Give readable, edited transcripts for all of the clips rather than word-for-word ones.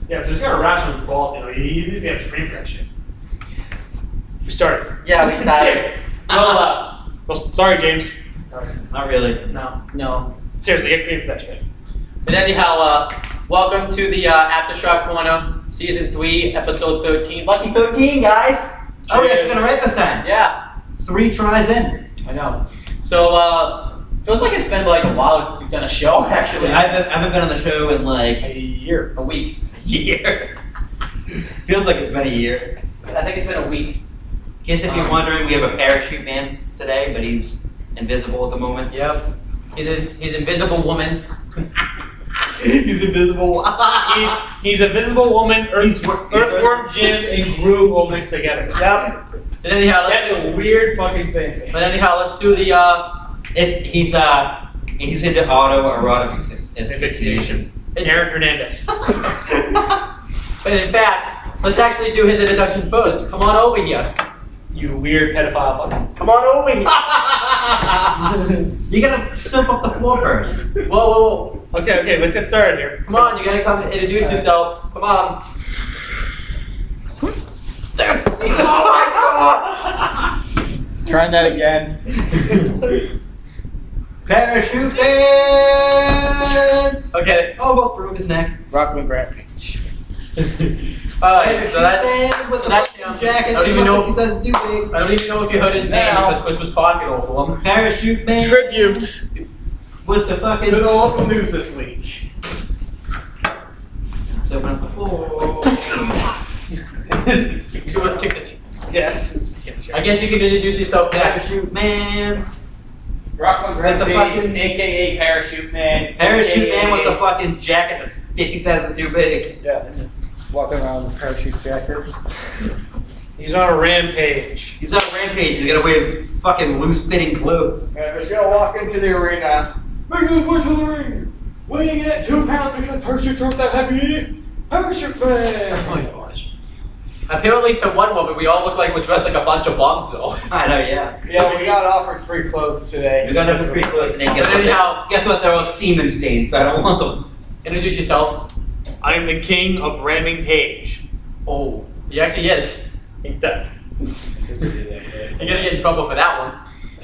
Yeah, so he's got a ration with balls. You know, he needs to get screen for that shit. We started. Yeah, we started. Well, sorry, James. Not really. No. Seriously, get cream for that shit. But anyhow, welcome to the Aftershock Corner, Season 3, Episode 13. Lucky 13, guys! Oh, we actually got it right this time. Yeah. 3 tries in. I know. So, feels like it's been like a while since we've done a show, actually. I haven't been on the show in like A year. A week. a year. Feels like it's been a year. I think it's been a week. In case if you're wondering, we have a parachute man today, but he's invisible at the moment. Yep. He's Invisible Woman. He's invisible. He's a visible woman, Earthworm Jim, and Groove all mixed together. Yep. But anyhow, That's a weird fucking thing. let's do the He's into autoerotic asphyxiation. Aaron Hernandez. But in fact, let's actually do his introduction first. Come on over here. You weird pedophile fucker. Come on over here. You gotta soap up the floor first. Whoa. Okay, let's get started here. Come on, you gotta come introduce yourself. Come on. Oh my god! Trying that again. Parachute man! Okay. Oh, well, broke his neck. Rockland Grant. Alright, so that's with the that's fucking him. jacket. I don't even know. He says too big. I don't even know if you heard his name Now. because Chris was talking over him. Parachute man. Tribute. With the fucking. To the local news this week. Let's open up the floor. You was kick the Yes. I guess you can introduce yourself next. Parachute man. Rockland With the Grant, fucking- aka Parachute Man. Parachute AKA man with the fucking jacket that's 50 sizes too big. Yeah. Walking around with a parachute jacket. He's on a rampage. He's on a rampage. He's gotta wear fucking loose fitting clothes. Yeah, if you're gonna walk into the arena, Making his way to the ring. Weighing in at 2 pounds because parachutes aren't that heavy. Parachute man. Oh my gosh. Apparently to one woman, we all look like we're dressed like a bunch of bums though. I know, yeah. yeah, we got offered free clothes today. We got them pretty close and then Anyhow. guess what? They're all semen stains, so I don't want them. Introduce yourself. I am the king of ramming page. Oh, he actually is. Ain't that? You're gonna get in trouble for that one.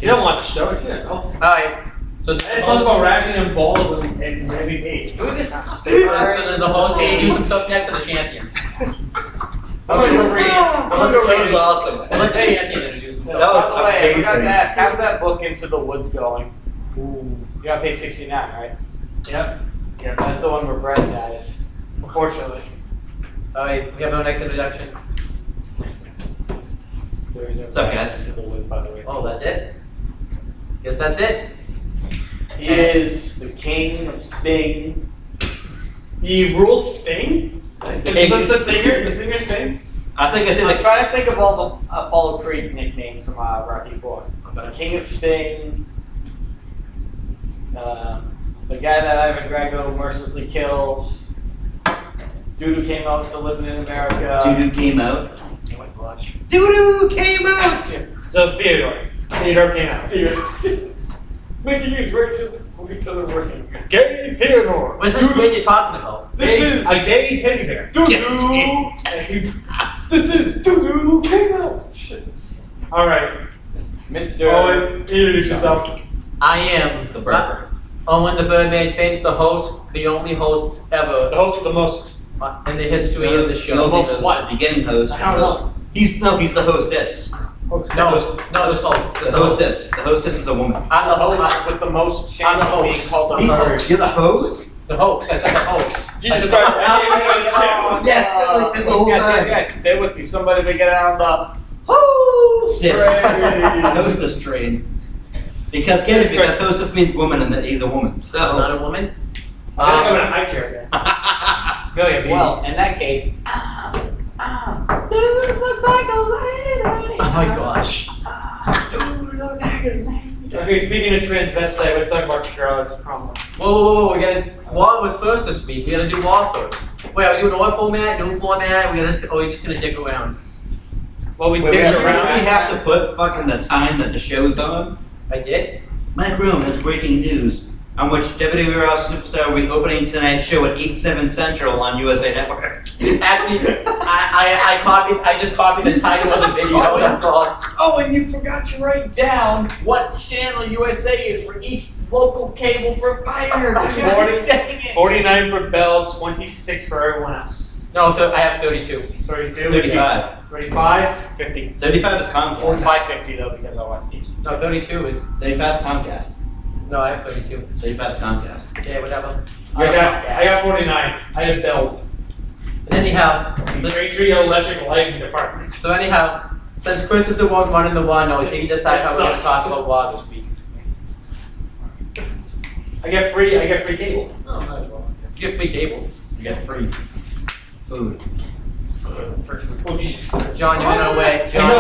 You don't want the show, it's you know. Alright. So It's not about rationing balls and ramming page. so there's the host who introduce himself next to the champion. I'm gonna go read. That was awesome. I'll let the champion introduce himself. That was By the way, I forgot amazing. to ask, how's that book Into the Woods going? You got paid $69, right? Yep. Yeah, that's the one where Brad dies. Unfortunately. Alright, we have our next introduction. What's up, guys? To the woods, by the way. Oh, that's it? Guess that's it. He is the king of Sting. He rules Sting? The singer Sting? I think I said I'm like trying to think of all the Apollo Creed's nicknames from Rocky IV. King of Sting. The guy that Ivan Drago mercilessly kills. Dude who came out to living in America. Doo-doo came out. Oh my gosh. Doo-doo came out! So Theodore. Theodore came out. Making his way to the working. Gay Theodore. What's this kid you're talking about? This is a gay teddy bear. Doo-doo! This is Doo-doo came out. All right. Mr. Owen, introduce yourself. I am The burger. Owen the Birdman Finch, the host, the only host The ever host with the most. in the history of the show. Most what? The beginning host. I don't know. He's the hostess. No, this host. The hostess. The hostess is a woman. I'm the Host host. with the most I'm the chance of being host. called I'm the a host. You're the host? The host. I said the host. Jesus I Christ. Yes, like the whole time. Guys, say it with me. Somebody to get out the host. Yes. Hostess train. Because get it, because Christ. hostess means woman and that he's a woman. I'm So not a woman. I'm in a high chair again. Feel like a Well, in that case, Dude looks like a lady. Oh my gosh. Okay, speaking of transvestite, let's talk about Charlotte's promo. Whoa. We gotta. War was first this week. We gotta do War first. Wait, are we doing old format, new format? Or are we just gonna dick around? Well, we Wait, did we it have to around. we have to put fucking the time that the show's on. I did? Mike Room has breaking news on which WWE Raw Superstar will be opening tonight's show at 8/7 Central on USA Network. Actually, I just copied the title of the video. That's all. Oh, and you forgot to write down what channel USA is for each local cable provider. 49 for Bell, 26 for everyone else. No, so I have 32. 32? 35. 35? 50. 35 is Comcast. 45, 50 though, because I watched each. No, 32 is. 35 is Comcast. No, I have 32. 35 is Comcast. Yeah, whatever. I got 49. I had Bell. And anyhow, Braintree Electric Lighting Department. so anyhow, since Chris is the one running the one, I think he decided how we're going to talk about law this week. I get free cable. Oh, might as well. You get free cable. You get free food. Oh, shit. John, you went away. John,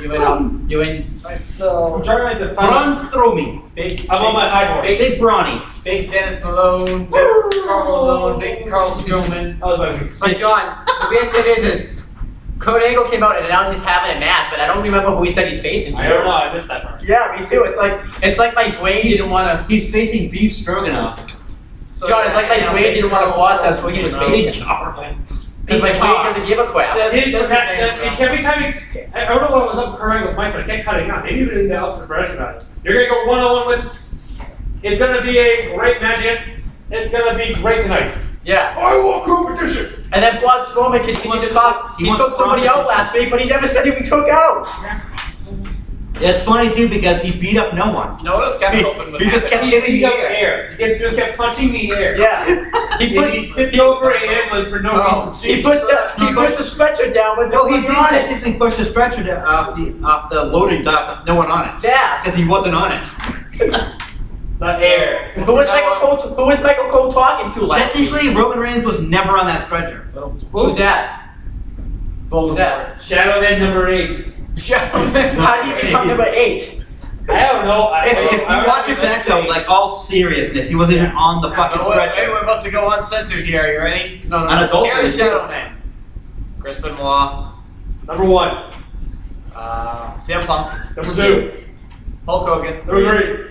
you went up. You in? So, I'm trying to find. Bronze throw me. I'm on my high horse. Big Brawny. Big Dennis Malone, Big Carl Malone, Big Carl Strowman. That was my week. But John, the weird thing is Kurt Angle came out and announced he's having a match, but I don't remember who he said he's facing. I don't know. I missed that part. Yeah, me too. It's like my brain didn't want to. He's facing Beef Stroganoff. So, John, it's like my brain didn't want to process who he was facing. Because my brain doesn't give a crap. Every time I don't know what I was up crying with Mike, but I kept cutting out. Maybe even the Alpha Progression about it. You're gonna go 1-on-1 with. It's gonna be a great match. It's gonna be great tonight. Yeah. I want competition. And then Braun Strowman continued to talk. He took somebody out last week, but he never said who he took out. It's funny too because he beat up no one. You know what else kept open with He just kept hitting He's the up the air. air. He just kept punching the air. Yeah. He tipped over an ambulance for no reason. He pushed the stretcher down with Well, he nobody did on it. technically push the stretcher off the loading dock with no one on it. Yeah. Because he wasn't on it. Not air. Who was Michael Cole talking to last week? Technically, Roman Reigns was never on that stretcher. Who's that? Who's that? Shadowhead number 8. How did he become number 8? I don't know. If you watch it back though, like all seriousness, he wasn't even on the fucking Hey, stretcher. we're about to go uncensored here. Are you ready? No. An adult Here is person. gentlemen. Chris Benoit, Number 1. CM Punk, Number 2. Hulk Hogan, Number 3.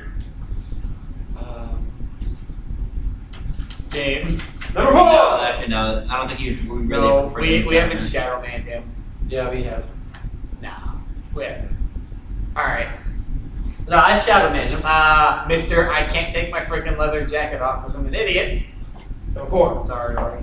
James. Number 4. No, actually, no. I don't think he really. No, for we the haven't Chapman. shadow manned him. Yeah, we have. Nah, we haven't. All right. No, I Shadow Man. Mister, I can't take my freaking leather jacket off because I'm an idiot. Number 4. Sorry, Rory.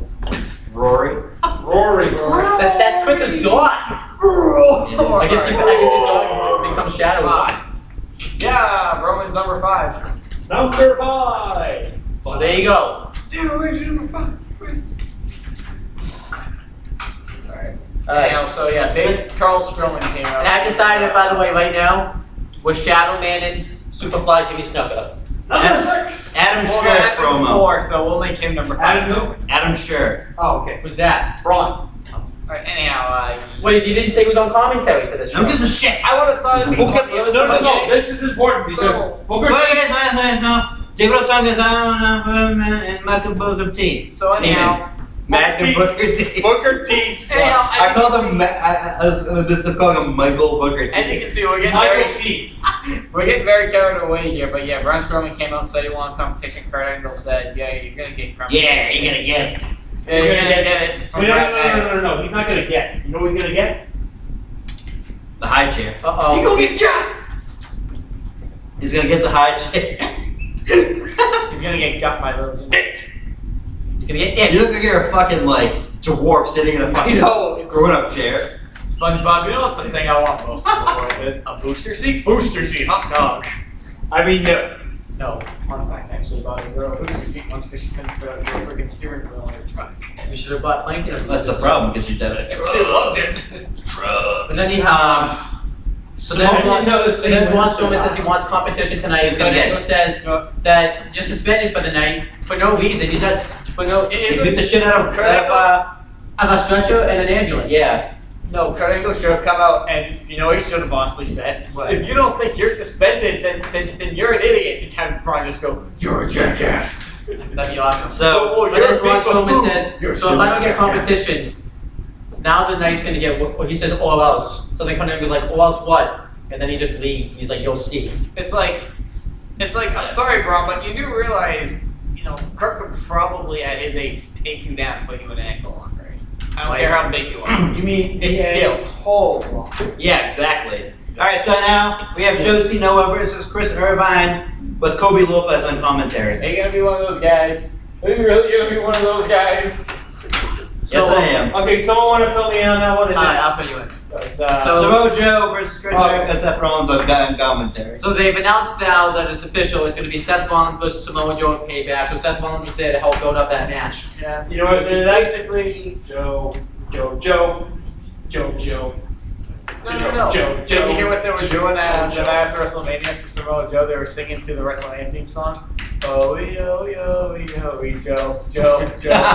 Rory. Rory. That's Chris's dog. I guess your dog becomes Shadow. 5. Yeah, Roman's number 5. Number 5. So there you go. Dude, number 5. Alright. Alright. So yeah, big Carl Strowman came out. And I've decided, by the way, right now, we're Shadow Man and Superfly Jimmy Snuka. Number 6. Adam Well, Scher Adam promo. 4, so we'll make him number 5. Adam who? Adam Scher. Oh, okay. Who's that? Braun. Alright, anyhow, Wait, you didn't say he was on commentary for this show. Who gives a shit? I would have thought it'd be Okay, funny. It was no. somebody- This is important because So- Booker T. No. Take what time is and Michael Booker T. So anyhow, Magnum Booker T. Booker T anyhow, sucks. I called him. I was just calling him Michael Booker T. as you can see, we're getting Michael very, T. we're getting very carried away here. But yeah, Braun Strowman came out and said he wanted competition. Kurt Angle said, "Yeah, you're gonna get competition. Yeah, you're gonna get it. Yeah, you're gonna get it from No. Brad Nance." He's not gonna get. You know what he's gonna get? The high chair. Uh-oh. gonna get got. He's gonna get the high chair. He's gonna get got by those. He's gonna get You it. look like you're a fucking like dwarf sitting in a fucking It's grown-up chair. SpongeBob. You know what the thing I want most in the world is? A booster seat. Booster seat. Hot dog. I mean, no. No, fun fact actually about a girl booster seat once because she couldn't put a freaking steering wheel on her truck. We should have bought Plankton. That's the problem because you're dead at a She loved it. But then anyhow, so then Braun Strowman says he wants competition tonight. He's gonna Kurt get Angle says that you're suspended for the night for no reason. He's not for no. He beat the shit out of Of a stretcher and an ambulance. yeah. No, Kurt Angle should have come out and, you know, he should have honestly said, if you don't think you're suspended, then you're an idiot. And have Braun just go, you're a jackass. That'd be awesome. So Oh, But then Braun big Strowman boo. says, You're so if I don't still a get competition, now the night's gonna get what he says all else. So then Kurt Angle's like, all else what? And then he just leaves. He's like, you'll see. It's like, I'm sorry, Braun, but you do realize you know, Kirk would probably at his age take you down and put you in an ankle lock, right? I don't care how big you are. You mean It's skill. Whole. Yeah, exactly. All right, so now we have Josie Noah versus Chris Irvine with Kobe Lopez on commentary. Are you gonna be one of those guys? Are you really gonna be one of those guys? Yes, I am. Okay, someone want to fill me in on that one? Alright, I'll fill you in. It's, Samoa Joe versus Chris Jericho, Seth Rollins on commentary. So they've announced now that it's official. It's going to be Seth Rollins versus Samoa Joe at Payback. So Seth Rollins was there to help build up that match. Yeah. you know what I'm saying? Basically, Joe. no. Did you hear what they were doing after WrestleMania for Samoa Joe? They were singing to the WrestleMania theme song. Oh, yo, yo, yo, Joe, Samoa, Joe.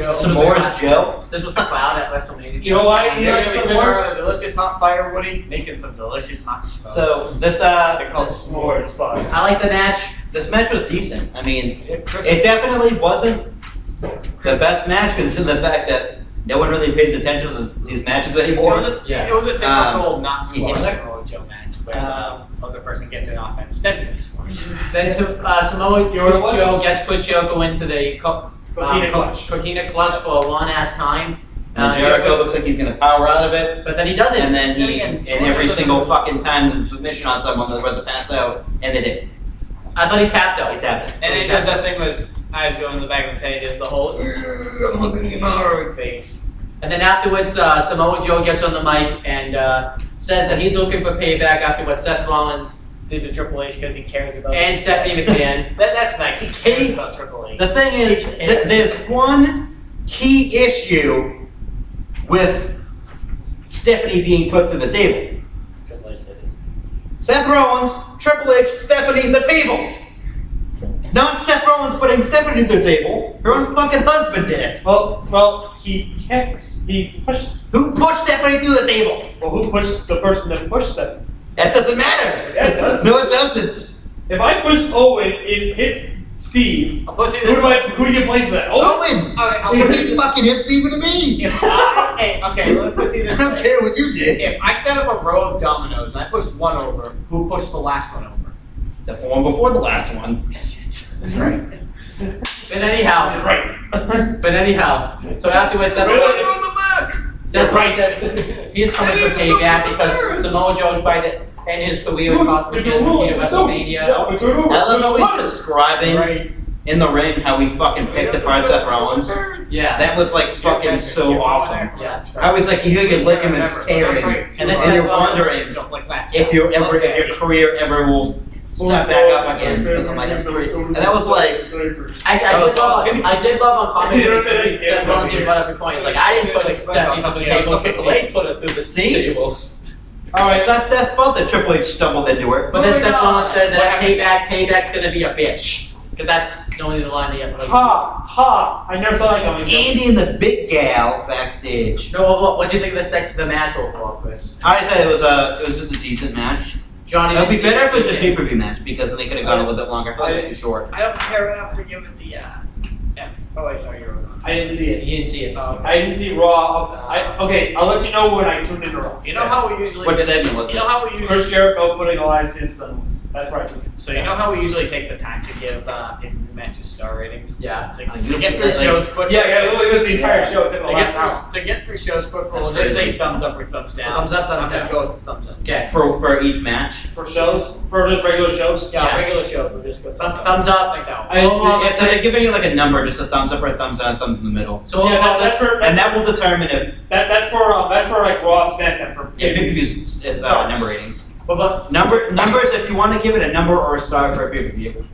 S'mores Joe. This was the crowd at WrestleMania. You know why? They're You know gonna be what's sitting the around worst? a delicious hot fire, Woody, making some delicious hot So smokes. this They're called s'mores, boss. I like the match. this match was decent. I mean, Chris it definitely wasn't the best match considering the fact that no one really pays attention to these matches anymore. Yeah. It was a typical not squash yeah. Samoa Joe match where the other person gets an offense. Definitely squash. Then Samoa You know what it was? Joe gets Chris Jericho into the Coquina clutch. Coquina clutch for a long ass time. And Jericho looks like he's gonna power out of it, But then he doesn't. and then he, Again, and every single fucking time there's a submission on someone, they're about to pass out, and they did. I thought he tapped He out. tapped it. And it does that thing with eyes going in the back of his head, is the whole face. And then afterwards, Samoa Joe gets on the mic and says that he's looking for payback after what Seth Rollins Did to Triple H because he cares about and Stephanie McMahon. That's nice. He See, cares about Triple H. The thing is, there's one key issue with Stephanie being put to the table. Triple H did it. Seth Rollins, Triple H, Stephanie, the table. Not Seth Rollins putting Stephanie to the table. Her own fucking husband did it. Well, he pushed. Who pushed Stephanie through the table? Well, who pushed the person that pushed them? That doesn't matter. Yeah, it does. No, it doesn't. If I push Owen, it hits Steve. I'll put it Who this do way. you blame for that? Owen. Owen! Alright, I'll Because put it he this way. fucking hit Steven to me. Okay, let's put it I this don't way. care what you did. If I set up a row of dominoes and I push one over, who pushed the last one over? The one before the last one. That's right. But anyhow, Right. so afterwards, Seth Rollins says he's coming for payback because Samoa Joe tried to end his career and possibly It's a didn't rule. compete at It's a rule. WrestleMania. Yeah, it's a rule. I love how he's describing Right. in the ring how he fucking picked apart Seth Rollins. Yeah. That was like fucking so awesome. Yeah. I was like, you hear your ligaments tearing, And then and you're Seth wondering if your career ever will start back up again. Because I'm like, that's great. And that was like, I did love on commentary. You know what I'm saying? Seth Rollins did brought up a point. Like I didn't put Stephanie through the table. Triple H put it through the See? table. alright, it's not Seth's fault that Triple H stumbled into her. But then Seth Rollins says that payback's gonna be a bitch. Because that's only the line they have. Ha! I never saw that coming. Andy and the big gal backstage. No, what do you think of the match overall, Chris? I said it was just a decent match. Johnny, It would be didn't see better if it was a decision. pay-per-view match because then they could have gone a little bit longer. I feel like it was too short. I don't care enough to give it the Oh wait, sorry, you're wrong. I didn't see it. You didn't see it. I didn't see Raw. Okay, I'll let you know when I tuned into Raw. You know how we usually Which segment was You it? know how we usually Chris Jericho putting Elias in Sundays. That's right. So you know how we usually take the time to give matches star ratings? Yeah. To get through shows quick. Yeah, literally was the entire show. It took the last hour. To get through shows quick, we'll That's just say crazy. thumbs up or thumbs down. So thumbs up, thumbs I'm gonna down. go with thumbs up. Okay. For each match. For shows? For just regular shows? Yeah, Yeah. regular shows, we'll just go Thumbs up. like that one. I didn't see it. Yeah, so they're giving you like a number, just a thumbs up or a thumbs down, thumbs in the middle. So Yeah, overall, that's for And that will determine if that's for like Raw SmackDown for pay-per-views is number ratings. but Numbers, if you want to give it a number or a star for a pay-per-view,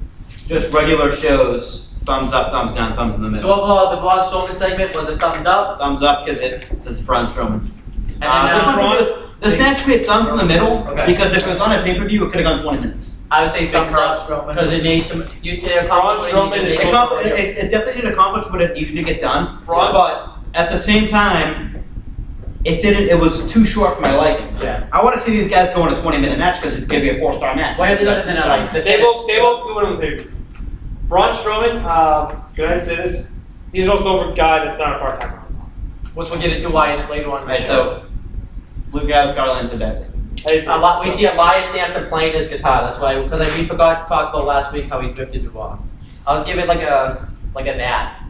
just regular shows, thumbs up, thumbs down, thumbs in the so middle. overall, the Braun Strowman segment was a thumbs up. Thumbs up because it's Braun Strowman. And then This match could be thumbs in the middle Okay. because if it was on a pay-per-view, it could have gone 20 minutes. I would say thumbs Braun up Strowman. because it needs some. It accomplished what it needed to do. It definitely did accomplish what it needed to get done, Braun- but at the same time, it didn't. It was too short for my liking. Yeah. I want to see these guys go in a 20-minute match because it could be a 4-star match. Why is it other than like the They finish? won't do it on the pay-per-view. Braun Strowman, can I say this? He's the most over guy that's not a part-timer. Which we'll get into why later on in the Right, show. so Luke Gallows, Garland, and Beth. We see Elias Sampson playing his guitar. That's why, because we forgot to talk about last week how he drifted to Raw. I'll give it like a gnat.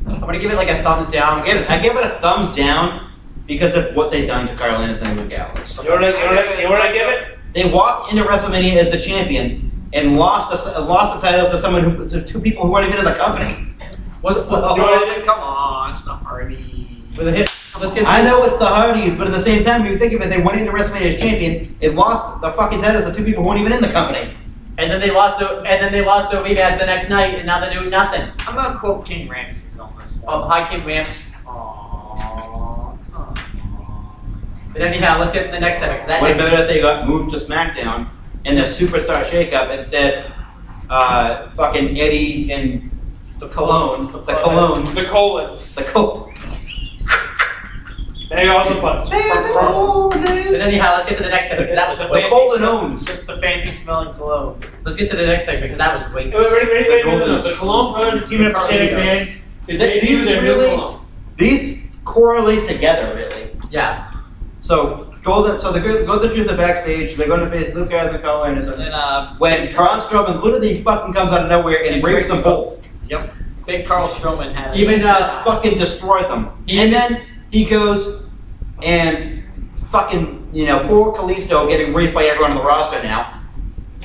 I'm gonna give it like a thumbs down. I give it a thumbs down because of what they've done to Carl Anderson and Luke Gallows. You know what I give it? They walked into WrestleMania as the champion and lost the titles to two people who weren't even in the company. Come on, it's the Hardy. With a hit. I know it's the Hardys, but at the same time, if you think of it, they went into WrestleMania as champion and lost the fucking titles to two people who weren't even in the company. And then they lost the rematch the next night, and now they're doing nothing. I'm gonna quote King Ramses on this one. Oh, hi King Ramps. Aww, come on. But anyhow, let's get to the next segment. What better if they got moved to SmackDown in the Superstar Shakeup instead? Fucking Eddie and the Colognes. The colons. There you go, the butts. But anyhow, let's get to the next segment, because that was The quick. Colognes. The fancy smelling cologne. Let's get to the next segment, because that was great. Wait. The cologne for the team up for Shane McMahon to debut their new cologne. These correlate together, really. Yeah. So Golden Truth are backstage. They're going to face Luke Harris and Carl Anderson. And then When Braun Strowman literally fucking comes out of nowhere and rapes them both. Yep. Big Carl Strowman had it. Even Just fucking destroyed them. And then he goes and fucking, poor Kalisto getting raped by everyone on the roster now.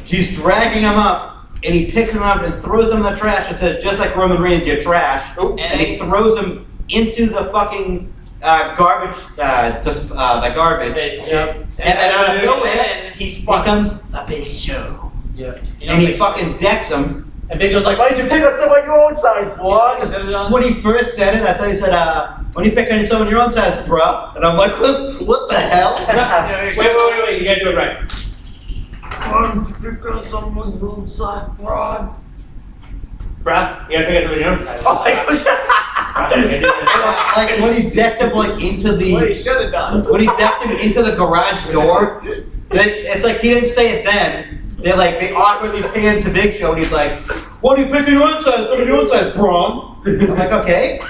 She's dragging him up, and he picks him up and throws him in the trash and says, just like Roman Reigns, you're trash. Oh. And he throws him into the fucking garbage, the garbage. Yep. And then out of nowhere, he becomes the Big Show. Yeah. And he fucking decks him. And Big Joe's like, why did you pick up someone your own size, boy? When he first said it, I thought he said, when you pick on someone your own size, bro. And I'm like, what the hell? Wait, you gotta do it right. Why don't you pick on someone your own size, bro? Bruh, you gotta pick up somebody else. Oh my gosh. Like when he decked him into What he the should have done. when he decked him into the garage door, it's like he didn't say it then. They awkwardly pan to Big Show and he's like, what are you picking your own size? Somebody your own size, Braun. I'm like, okay. I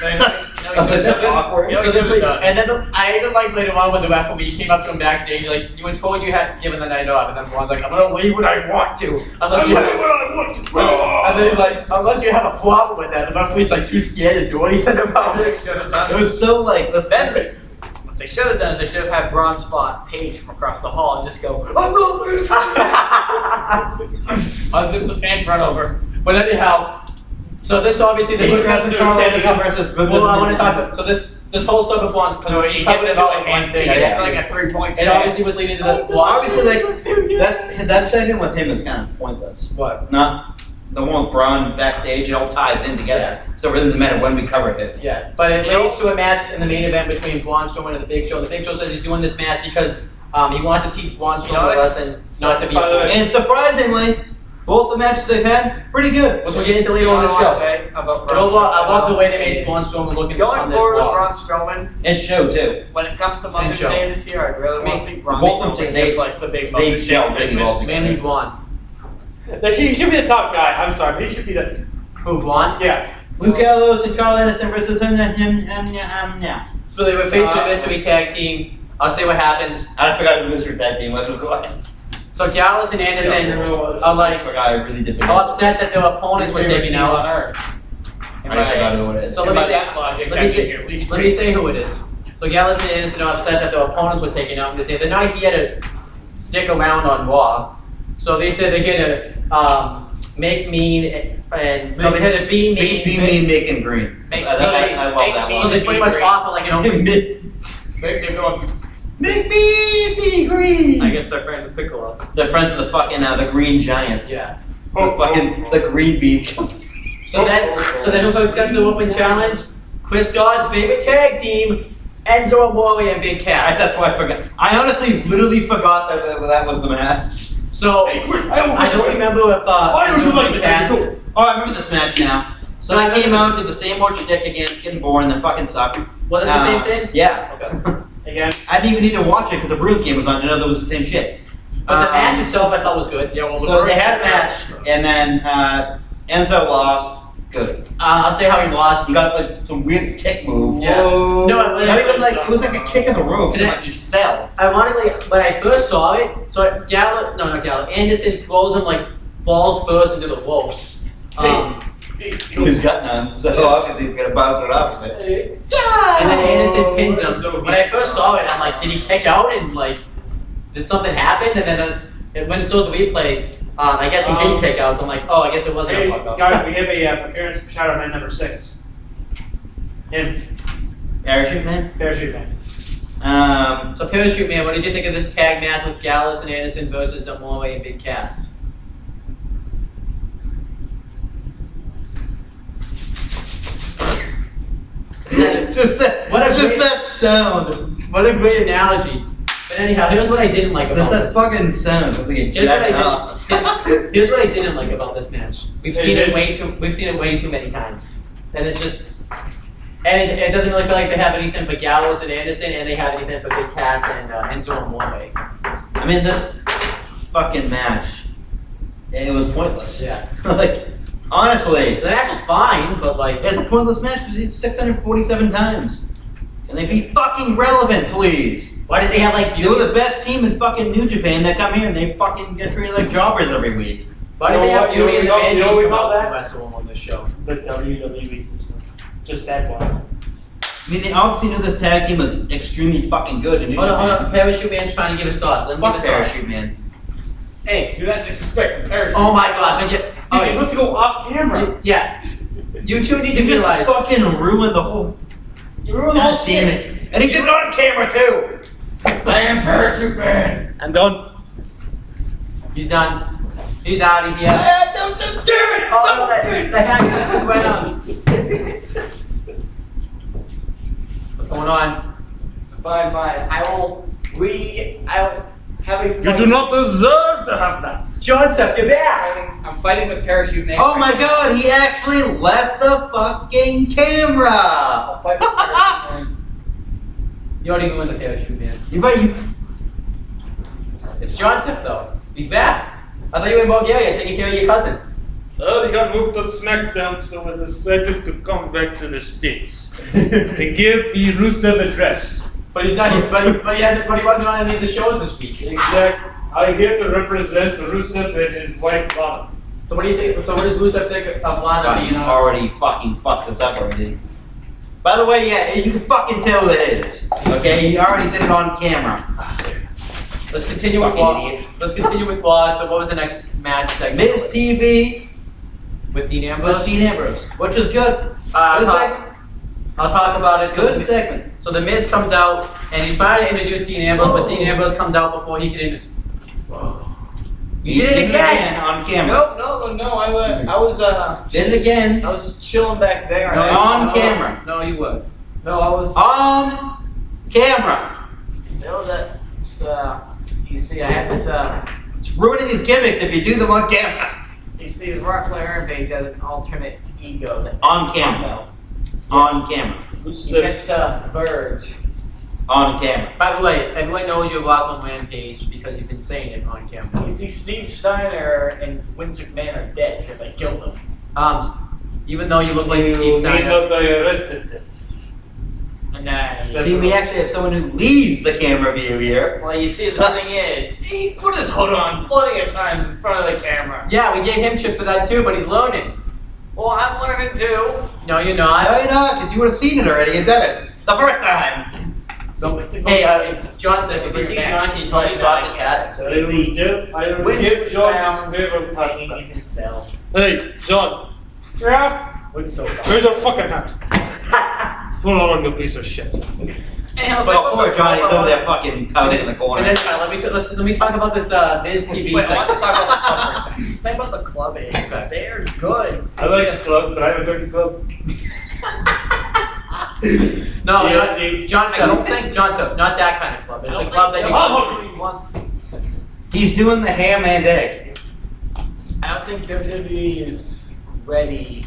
was like, that's awkward. And then I even like later on when the referee came up to him backstage, like, you were told you had given the night off, and then Braun's like, I'm gonna leave when I want to. Unless you and then he's like, unless you have a problem with that. The referee's like too scared to do anything about it. It was so like, What they should have done is they should have had Braun spot Paige from across the hall and just go, I'm not until the fans run over. But anyhow, so this obviously this Luke Harris and Carl Anderson versus. well, I want to talk about so this whole stuff of one because He we gets talked it about all one thing. He gets like a 3-point It obviously was leading to the Obviously, that segment with him is kind of pointless. What? Not the one with Braun backstage. It all ties in together, so it really doesn't matter when we cover it. Yeah, but it leads to a match in the main event between Braun Strowman and the Big Show. The Big Show says he's doing this match because he wants to teach Braun Strowman a lesson not to be. And surprisingly, both the matches they've had pretty good. Which we'll get into later on in the show. Say about But overall, I love the way they made Braun Strowman look Going on this forward with Raw. Braun Strowman, And show too. when it comes to Mother's show. Day this year, I really want to see Braun Both of them, Strowman they- give, like the big They Mother's Day gel really segment. well together. Mainly Braun. He should be the top guy. I'm sorry, he should be the. Who, Braun? Yeah. Luke Gallows and Carl Anderson versus yeah. So they were facing a mystery tag team. I'll say what happens. I forgot who the mystery tag team was. So Gallows and Anderson are I like forgot. I really did forget. upset that their opponents were Favorite taken team out. on earth. I forgot who it is. So And let me by say- that logic, let me that say- should be at least Let me say who it is. So Gallows and Anderson are upset that their opponents were taken out. And they say they're not here to dick around on Raw. So they said they're here to make mean and no, they're here to be mean. Be mean, making green. Make- I so they- love that make So one. they pretty much offer like an open. They're going, Make me be green. I guess they're friends with Piccolo. They're friends of the fucking the Green Giant. Yeah. The Green Bean. So then who accepted the open challenge? Chris Dodd's favorite tag team, Enzo Amore and Big Cass. That's why I forgot. I honestly literally forgot that was the match. So Hey, Chris, I don't remember if Why don't you Enzo like and the Cass. tag? Oh, I remember this match now. So I came out, did the same old shtick again, getting boring, then fucking sucked. Was it the same thing? Yeah. Okay. Again. I didn't even need to watch it because the Bruins game was on to know that was the same shit. But the match itself I thought was good. Yeah, well, the So they first- had a match, and then Enzo lost. Good. I'll say how he lost. He got like some weird kick move. Yeah. Whoa. No, Not even like it was like a kick in the ropes, and like he fell. ironically, when I first saw it, Anderson throws him like balls first into the ropes. He's got none, so obviously he's gonna bounce it off of it. And then Anderson pins him. When I first saw it, I'm like, did he kick out and like, did something happen? And then when it saw the replay, I guess he didn't kick out. So I'm like, oh, I guess it wasn't a fuck up. Guys, we have a appearance from Shadow Man number 6. Him. Parachute Man? Parachute Man. So Parachute Man, what did you think of this tag match with Gallus and Anderson versus Amore and Big Cass? Just that sound. What a great analogy. But anyhow, here's what I didn't like about Just that this. fucking sound. It's like it jacks up. Here's what I didn't like about this match. We've seen it way too many times. And it's just, and it doesn't really feel like they have anything for Gallows and Anderson, and they have anything for Big Cass and Enzo and Amore. I mean, this fucking match, it was pointless. Yeah. Like, honestly, The match was fine, but like, it's a pointless match because it's 647 times. Can they be fucking relevant, please? why did they have like They were the best team in fucking New Japan that come here and they fucking get treated like jobbers every week. Why did they have Beauty and the you know what we call that? wrestle on this show? The WWE system. Just that one. I mean, they obviously knew this tag team was extremely fucking good in New Hold Japan. on. Parachute Man's trying to give his thoughts. Let me Fuck give his thoughts. Parachute Man. Hey, do not disrespect the parachute. Oh my gosh, I get. Dude, you're supposed to go off camera. Yeah. You two need to You just realize. fucking ruined the whole... You ruined the whole God damn shit. it. And he did it on camera too! I am Parachute Man. I'm done. He's done. He's out of here. Don't damn it! Oh, the hack went on. What's going on? Fine. I will have a. You do not deserve to have that. Johnson, you're back. I'm fighting with Parachute Man. Oh my god, he actually left the fucking camera! I'll fight with Parachute Man. You already win the Parachute Man. You It's Johnson though. He's back. I thought you were in Bulgaria taking care of your cousin. Well, he got moved to SmackDown, so I decided to come back to the States to give the Rusev address. But he's not. But he wasn't on any of the shows this week. Exactly. I'm here to represent Rusev and his wife Lana. So what do you think? So what does Rusev think of Lana God, being you on? already fucking fucked this up already. By the way, yeah, you can fucking tell that it is. Okay, you already did it on camera. Let's continue with Fucking Raw. idiot. Let's continue with Raw. So what was the next match segment? Miz TV With Dean Ambrose. with Dean Ambrose, which is good. Good I'll segment. talk about it. Good segment. So the Miz comes out and he's trying to introduce Dean Ambrose, but Dean Ambrose comes out before he can. He did it again. on camera. No. I was Did it again I was just chilling back there. on camera. No, you were. No, I was. On camera. You know that it's you see, I had this It's ruining these gimmicks if you do them on camera. you see, Rock Flair and has an alternate ego that On camera. On camera. He gets Burge. On camera. By the way, everyone knows you're Rockland Rampage because you've been saying it on camera. You see, Steve Steiner and Vince McMahon are dead because I killed them. Even though you look like Steve You Steiner. mean that I arrested them. And then, See, we actually have someone who leads the camera view here. well, you see, the thing is, he put his hood on plenty of times in front of the camera. Yeah, we gave him shit for that too, but he's learning. Well, I'm learning too. No, you're not. No, you're not, because you would have seen it already and done it. The first time. Hey, it's Johnson. If you see John, can you totally drop his hat? I will give John his favorite hat. Himself. Hey, John. Yeah? What's so Where's your fucking hat? Put it on, you piece of shit. But poor Johnny's over there fucking counting in the corner. And then let me talk about this Miz TV Wait, I want to segment. talk about the club for a second. Think about the club is, they're good. I like the club, but I have a turkey club. No, Yeah, not dude. Johnson. I don't think Johnson. Not that kind of club. It's the club that you Oh, once. He's doing the ham and egg. I don't think WWE is ready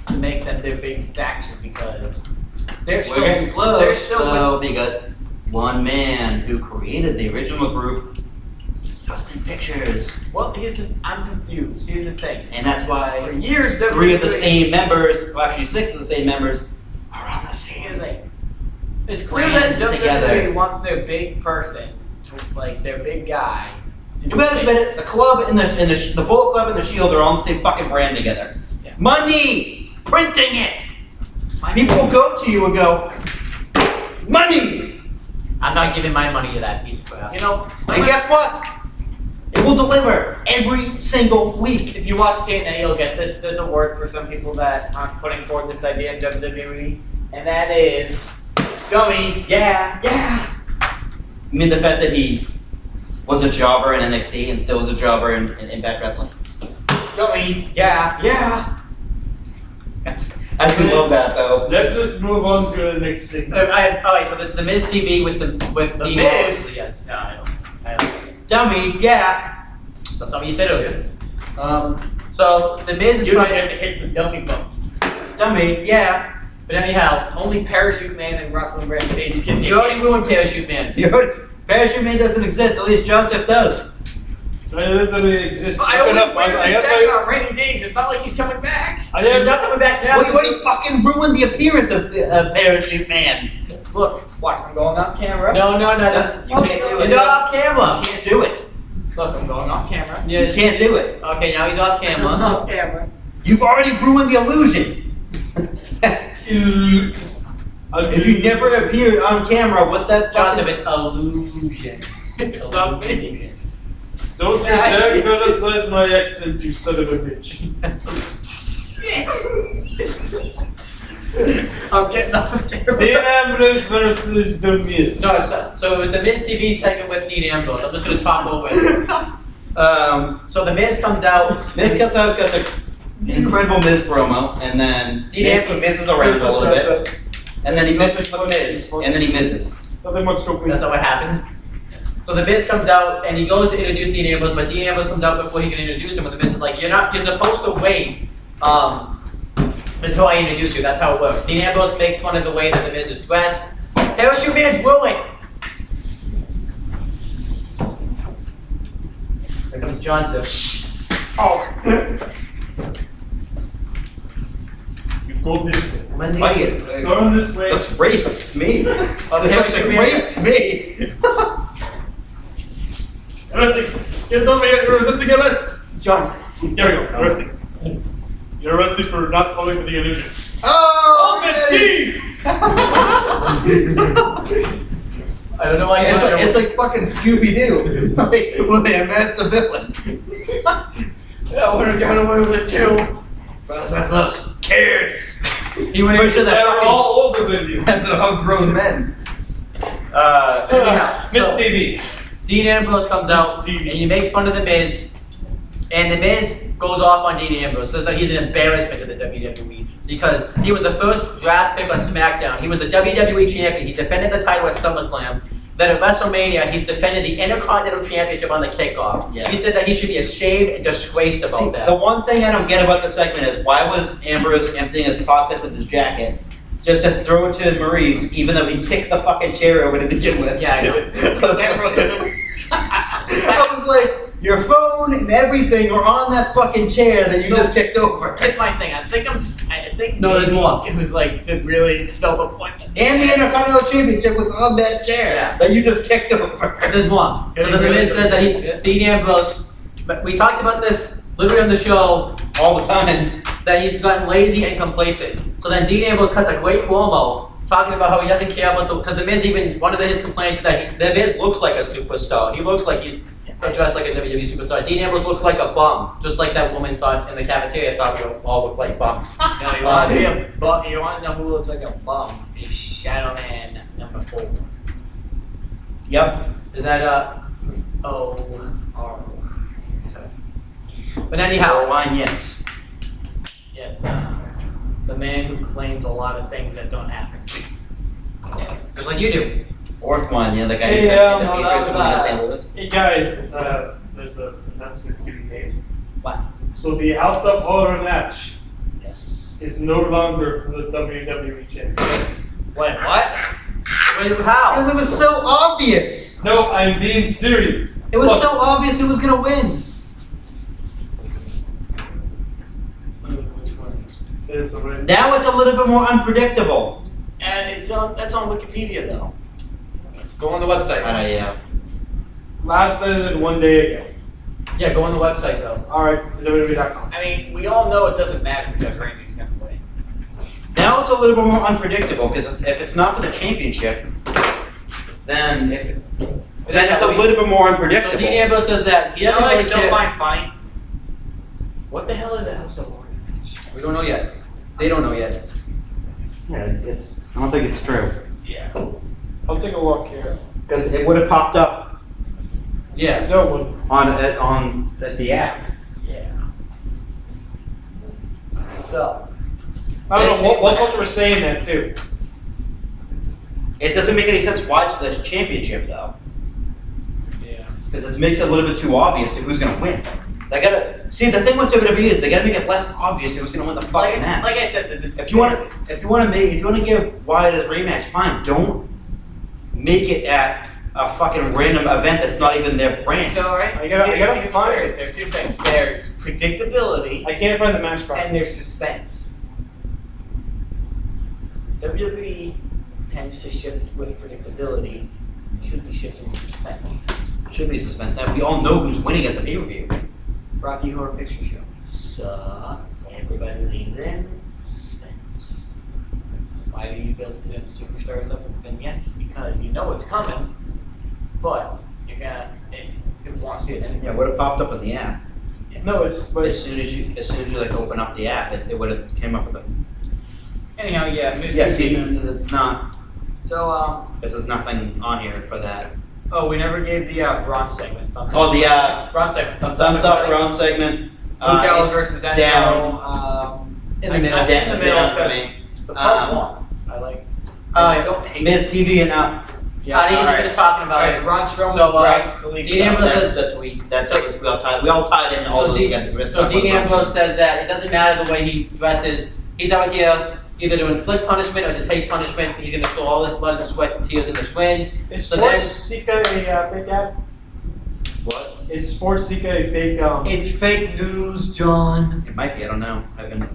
to make them their big faction because they're We're still getting close, they're still though, because one man who created the original group is posting pictures. well. I'm confused. Here's the thing. And that's For why years, WWE. 3 of the same members, well actually 6 of the same members, are on the Here's same the thing. It's clear that brand WWE together. wants their big person, like their big guy. To You better admit it. The club and the Bullet Club and the Shield are all on the same fucking brand together. Yeah. Money, printing it. People will go to you and go, money. I'm not giving my money to that piece of crap. You know, And guess what? It will deliver every single week. if you watch TNA, you'll get this. There's a word for some people that aren't putting forward this idea in WWE, and that is dummy. Yeah, yeah. You mean the fact that he was a jobber in NXT and still is a jobber in Impact Wrestling? Dummy. Yeah, yeah. I do love that though. Let's just move on to the next segment. Alright, so it's the Miz TV with The Dean Miz? Ambrose. Yes. No, I don't. Dummy, yeah. That's not what you said earlier. So the Miz is You don't trying get to hit the dummy bump. Dummy, yeah. but anyhow, Only Parachute Man and Rockland Rampage can you already ruined Parachute Man. Parachute Man doesn't exist, at least Joseph does. It literally exists. I Look it only up. wear I his have jacket my- on rainy days. It's not like he's coming back. I He's have not coming back now. What do you fucking ruined the appearance of Parachute Man? Look, watch. I'm going off camera. No, You can't do you're it. not off You camera. can't do it. Look, I'm going off camera. You can't do it. Okay, now he's off camera. Off camera. You've already ruined the illusion. If you never appeared on camera, what that Joseph, fucking... it's illusion. It's not me. Don't you dare criticize my accent, you son of a bitch. I'm getting off camera. Dean Ambrose versus The Miz. No, it's not. So with the Miz TV segment with Dean Ambrose, I'm just gonna talk over it. So the Miz comes out. Miz cuts out, got the incredible Miz promo, and then Dean Miz Ambrose- misses around a little bit, and then he misses for Miz, and then he misses. Nothing much to That's not what happens. So the Miz comes out and he goes to introduce Dean Ambrose, but Dean Ambrose comes out before he can introduce him. And the Miz is like, you're supposed to wait until I introduce you. That's how it works. Dean Ambrose makes fun of the way that the Miz is dressed. Parachute Man's ruined. Here comes Johnson. Oh. You go this way. When's he- Fight it. Go this way. Looks rape to me. This looks like rape to me. Arresting. Get over here. You're resisting arrest. John. There we go. Arresting. You're arrested for not falling for the illusion. Oh, Ultimate Steve! I don't know why you It's like fucking Scooby-Doo. Like, when they unmask the villain. I would have got away with it too. Those kids. He went Pretty sure They're that fucking... all older than you. They're all grown men. Anyhow, Miss so- TV. Dean Ambrose comes out and Stevie. he makes fun of the Miz, and the Miz goes off on Dean Ambrose, says that he's an embarrassment to the WWE because he was the first draft pick on SmackDown. He was the WWE champion. He defended the title at SummerSlam. Then at WrestleMania, he's defended the Intercontinental Championship on the kickoff. Yeah. He said that he should be ashamed and disgraced about See, that. the one thing I don't get about this segment is why was Ambrose emptying his pockets of his jacket just to throw it to Maurice, even though he kicked the fucking chair over to begin with? Yeah, I know. I was like, your phone and everything are on that fucking chair that you So- just kicked over. Here's my thing. I think No, there's maybe more. It was like to really sell the point. And the Intercontinental Championship was on that chair Yeah. that you just kicked over. There's more. So then the Miz said that he's Dean Ambrose. But we talked about this literally on the show, All the time. that he's gotten lazy and complacent. So then Dean Ambrose cuts a great promo talking about how he doesn't care about because the Miz even, one of his complaints is that the Miz looks like a superstar. He looks like he's dressed like a WWE superstar. Dean Ambrose looks like a bum, just like that woman thought in the cafeteria thought we all looked like bums. No, you want to see a bum? You want to know who looks like a bum? Is Shadow Man number 4. Yep. Is that O-R. But anyhow, Wine, yes. Yes. The man who claims a lot of things that don't happen. just like you do. Fourth one, the other guy Hey, who tried to no, the that Patriots was, won to St. Louis. Hey guys, there's an announcement to be made. What? So the House of Horror match Yes. is no longer for the WWE Championship. Wait, what? Wait, how? Because it was so obvious. No, I'm being serious. It was Look, so obvious it was gonna win. It's already- Now it's a little bit more unpredictable. And That's on Wikipedia though. Go on the website. Yeah. Last edited 1 day ago. Yeah, go on the website though. Alright, WWE.com. I mean, we all know it doesn't matter because Randy's gonna win. Now it's a little bit more unpredictable because if it's not for the championship, then it's a little bit more So unpredictable. Dean Ambrose says that he You know doesn't what I really still care. find funny? What the hell is a House of Lords match? We don't know yet. They don't know yet. Yeah, I don't think it's true Yeah. I'll take a look here. because it would have popped up Yeah. No one. on the app. Yeah. So. I don't know what culture was saying that too. It doesn't make any sense why it's for the championship though, Yeah. because it makes it a little bit too obvious to who's gonna win. They gotta see the thing with WWE is they gotta make it less obvious to who's gonna win the fucking match. Like I said, there's a If you want to give Wyatt his rematch, fine. Don't make it at a fucking random event that's not even their brand. So, right? I gotta find it. There are two things. There's predictability I can't find the match card. and there's suspense. WWE tends to shift with predictability. Should be shifting with suspense. Should be suspended. Now, we all know who's winning at the pay-per-view. Rocky Horror Picture Show. So, everybody leans in, suspense. Why do you build superstars up with vignettes? Because you know it's coming, but you're gonna, you want to see it anyway. Yeah, would have popped up in the app. No, it's but As soon as you like open up the app, it would have came up with it. Anyhow, yeah, Mr. Yeah, see, T. it's not. So, There's nothing on here for that. oh, we never gave the bronze segment. Thumbs Oh, up. the Bronze segment. thumbs up round segment. Luke Gallows versus Enzo. down. In the middle. In the middle, down for because me. the part one. I like. I don't hate. Miz TV and up. Yeah, I didn't even alright. finish talking about Alright, it. Braun Strowman So, drags Kalisto. Dean Ambrose says- We all tied in all those together. So Dean Ambrose says that it doesn't matter the way he dresses. He's out here either to inflict punishment or to take punishment. He's going to throw all his blood and sweat and tears in this ring. is So Sports then- Seeker a fake app? What? Is Sports Seeker a fake It's fake news, John. It might be. I don't know. I've been.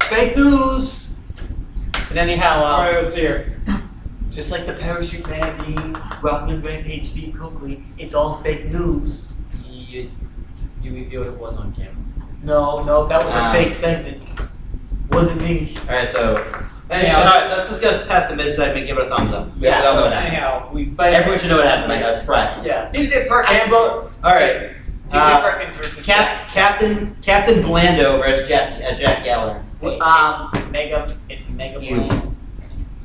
Fake news. But anyhow, Alright, let's see here. just like the parachute man being Rockman Rampage Steve Coakley, it's all fake news. You revealed it was on camera. No, that was a fake segment. Wasn't me. All right, so. Anyhow, all right, let's just go past the Miz segment. Give it a thumbs up. Yeah, we all know so what happened. Anyhow, Everyone should know what happened. Right? It's Friday. yeah. DJ Perkins. Ambrose. All right. DJ Perkins versus Captain Blando versus Jack Gallagher. It's Mega You. Plan.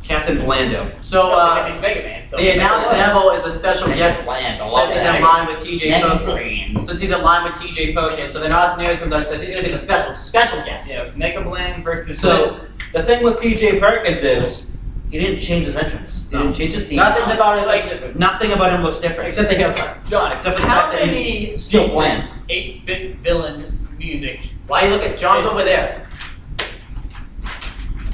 Captain Blando. So because he's Mega Man. So they announced Neville is a special Mega guest Bland, I since love he's that. in line with TJ Mega Perkins. Bland. Since he's in line with TJ Perkins, so then Austin Aries comes out and says he's going to be the special guest. Yeah, it was Mega Bland versus. So the thing with TJ Perkins is he didn't change his entrance. He didn't change his theme. Nothing's song. about it like different. Nothing about him looks different. Except the haircut. John, Except for the how fact that many he's still bland. 8-bit villain music? Why you look at John's over there?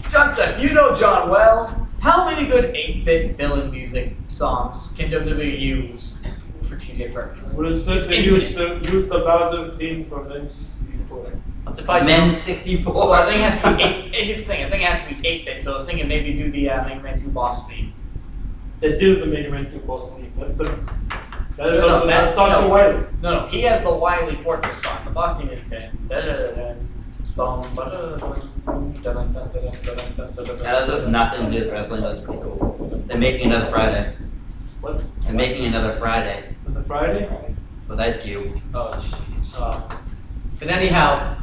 Johnson, you know John well. How many good 8-bit villain music songs can WWE use for TJ Perkins? Would have stood to use the Bowser theme from N64. I'm surprised. Men 64. Well, I think it has to be 8. Here's the thing. I think it has to be 8-bit. So I was thinking maybe do the Mega Man 2 boss theme. That is the Mega Man 2 boss theme. That's No, that's Dr. no. Wily. No, he has the Wily Fortress song. The boss theme is 10. That has nothing to do with wrestling. That's pretty cool. They're making another Friday. What? They're making another Friday On the Friday? with Ice Cube. Oh, jeez. But anyhow,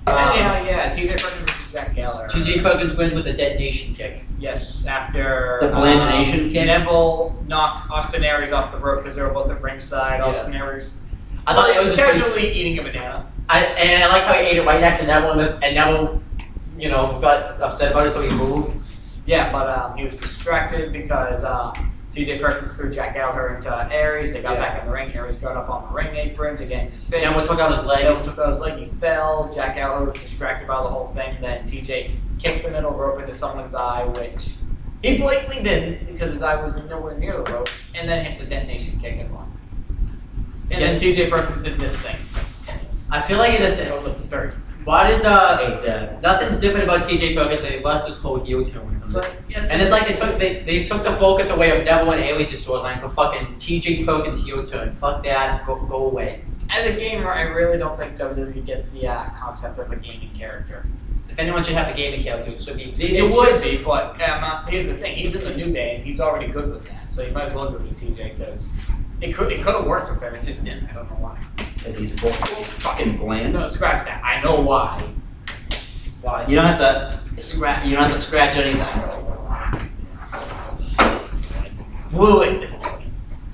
Anyhow, yeah, TJ Perkins versus Jack Gallagher. TJ Perkins wins with a detonation kick. Yes, after The Blandination kick? Neville knocked Austin Aries off the rope because they were both at ringside. Austin Aries I thought it was just pretty- casually eating a banana. and I like how he ate it right next to Neville in this, and Neville, got upset about it, so he moved. Yeah, but he was distracted because TJ Perkins threw Jack Gallagher into Aries. They got Yeah. back in the ring. Aries got up on the ring apron to get in his face. Neville took out his leg. Neville took out his leg. He fell. Jack Gallagher was distracted by the whole thing. Then TJ kicked the middle rope into someone's eye, which he blatantly didn't because his eye was nowhere near the rope, and then hit the detonation kick and won. And Yes. then TJ Perkins did this thing. I feel like it is. It was the third. Why does I hate that. nothing's different about TJ Perkins? They lost this whole heel turn with It's him. like, yes, And it's like they took the focus away of Neville and Ailey's storyline for fucking TJ Perkins heel turn. Fuck that. Go away. as a gamer, I really don't think WWE gets the concept of a gaming character. If anyone should have the gaming characters, it should be It Xavier should Woods. be, but here's the thing: he's in the New Day, and he's already good with that. So you might as well go with TJ because it could have worked with him. It just didn't. I don't know why. Because he's fucking bland. No, scratch that. I know why. Why? You don't have to scratch. You don't have to scratch anything. Blew it.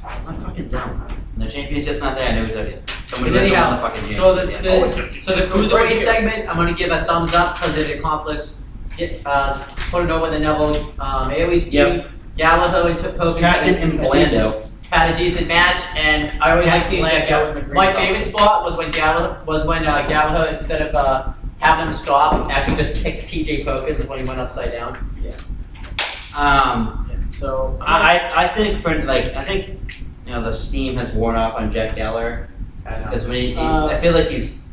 I'm fucking dumb. The championship's not there. I know he's okay. Somebody But doesn't anyhow, want the fucking so championship. the cruiserweight segment, I'm gonna give a thumbs up because it accomplished put it over the Neville Ailey's feud. Yep. Gallagher and Perkins Captain and Blando. had a decent match, and I always like seeing Jack Gallagher. My favorite spot was when Gallagher instead of having him stop, actually just kicked TJ Perkins when he went upside down. So I think you know the steam has worn off on Jack Gallagher because when I feel like he's.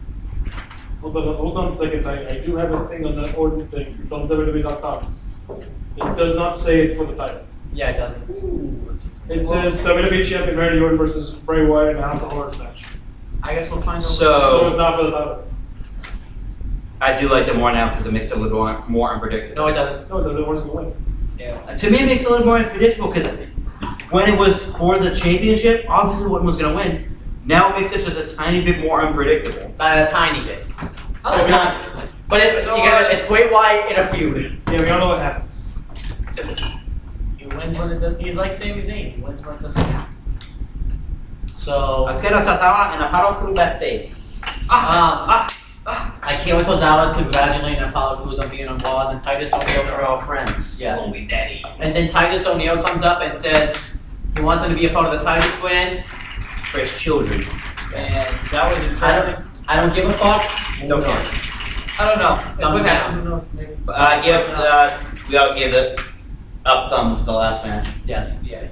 Hold on a second. I do have a thing on that Orton thing. It's on WWE.com. It does not say it's for the title. Yeah, it doesn't. It says WWE Champion Randy Orton versus Bray Wyatt in a House of Horrors match. I guess we'll find out. So it's So not for the title. I do like them more now because it makes it a little more unpredictable. No, it doesn't. No, it doesn't. Orton's gonna win. Yeah. To me, it makes it a little more unpredictable because when it was for the championship, obviously Orton was going to win. Now it makes it just a tiny bit more unpredictable. A tiny bit. Oh, it's not. But it's So, it's Bray Wyatt in a feud. Yeah, we all know what happens. He wins when it does. He's like Sami Zayn. He wins when it doesn't happen. So Akira Tozawa and Apollo Crews that day. Akira Tozawa is congratulating Apollo Crews on being on Raw, and Titus O'Neil. They're all friends. Yeah. Lonely daddy. And then Titus O'Neil comes up and says he wants him to be a part of the Titus brand. For his children. And that was interesting. I don't give a fuck. Don't care. I don't know. Thumbs What down. happened? Who knows? Maybe. We all gave it up thumbs the last match. Yes. Yeah.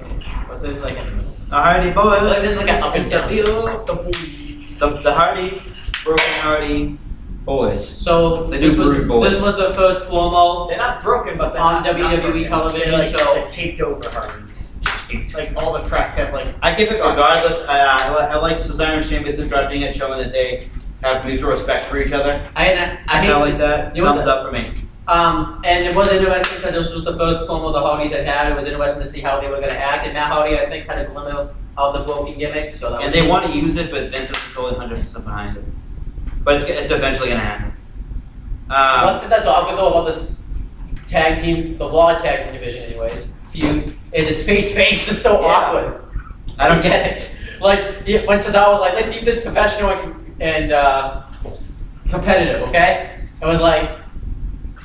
But there's like in the middle. The Hardy Boys. Like, this is like an up and down. The Hardy, Broken Hardy Boys. So They do Brood Boys. this was the first promo. They're not broken, but they're On not WWE broken. television, They're like, so- they're taped over Hardys. Like all the tracks have like. I give it scars. regardless. I like Cesaro and Sheamus interrupting it, showing that they have mutual respect for each other. I I hate like that. you know Thumbs what up for me. And it was interesting because this was the first promo the Hardys had had. It was interesting to see how they were going to act. And Matt Hardy, I think, had a glimmer of the broken gimmick. So that And was they want to use it, but Vince is totally 100% behind it. But it's eventually going to happen. One thing that's awkward though about this tag team, the Raw tag team division, anyways, feud, is it's face-face. It's so Yeah. awkward. I don't get it. Like when Cesaro was like, "Let's keep this professional and competitive," okay? It was like.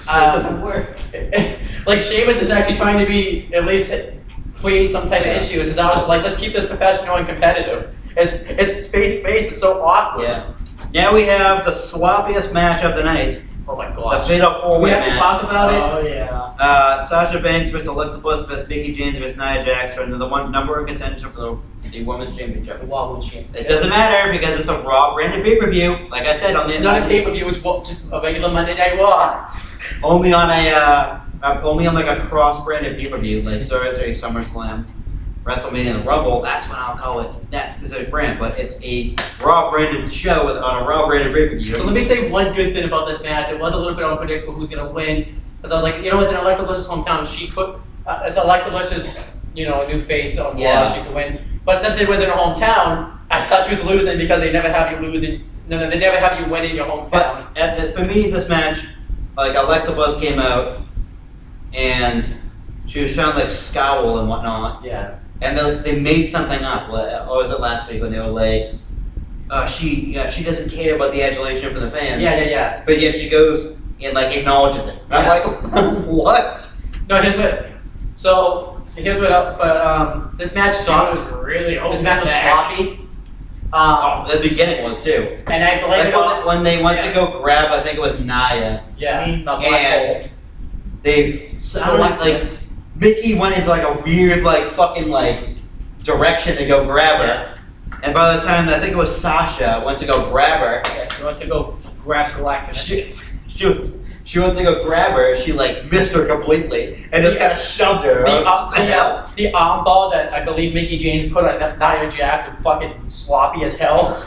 It doesn't work. Like Sheamus is actually trying to be at least create some type of issue. Cesaro's just like, let's keep this professional and competitive. It's face-face. It's so awkward. Yeah. Now we have the sloppiest match of the night. Oh my The gosh. Fatal Do we Four-Way have to match. talk about it? Oh yeah. Sasha Banks versus Alexa Bliss versus Becky James versus Nia Jax for the number one contention for the Women's Championship. The Raw Women's Champion. It doesn't matter because it's a Raw branded pay-per-view. Like I said on the It's not a pay-per-view. It's just a regular Monday Night Raw. only on like a cross-branded pay-per-view like Surgery, SummerSlam, WrestleMania, and the Rumble. That's when I'll call it that specific brand. But it's a Raw branded show on a Raw branded pay-per-view. So let me say one good thing about this match. It was a little bit unpredictable who's gonna win, because I was like, you know, it's in Alexa Bliss's hometown. She could. It's Alexa Bliss's, new face on Raw. Yeah. She could win. But since it was in her hometown, I thought she was losing because they never have you lose in. No, they never have you win in your hometown. But for me, this match, like Alexa Bliss came out and she was trying to like scowl and whatnot. Yeah. And they made something up. Or was it last week when they were like, she doesn't care about the adulation from the fans. Yeah. But yet she goes and like acknowledges it. And I'm like, what? No, here's what. So here's what. But this match sucked. Really This match was sloppy. Oh, the beginning was too. And I blame it Like on. when they went to go grab, I think it was Nia. Yeah. I mean, the black And hole. they sounded like Mickey went into like a weird like fucking like direction to go grab her. And by the time I think it was Sasha went to go grab her, Yeah, she went to go grabs Galactus. She went to go grab her, she like missed her completely, and just kind of shoved her. The arm ball that I believe Mickey James put on Nia Jax was fucking sloppy as hell.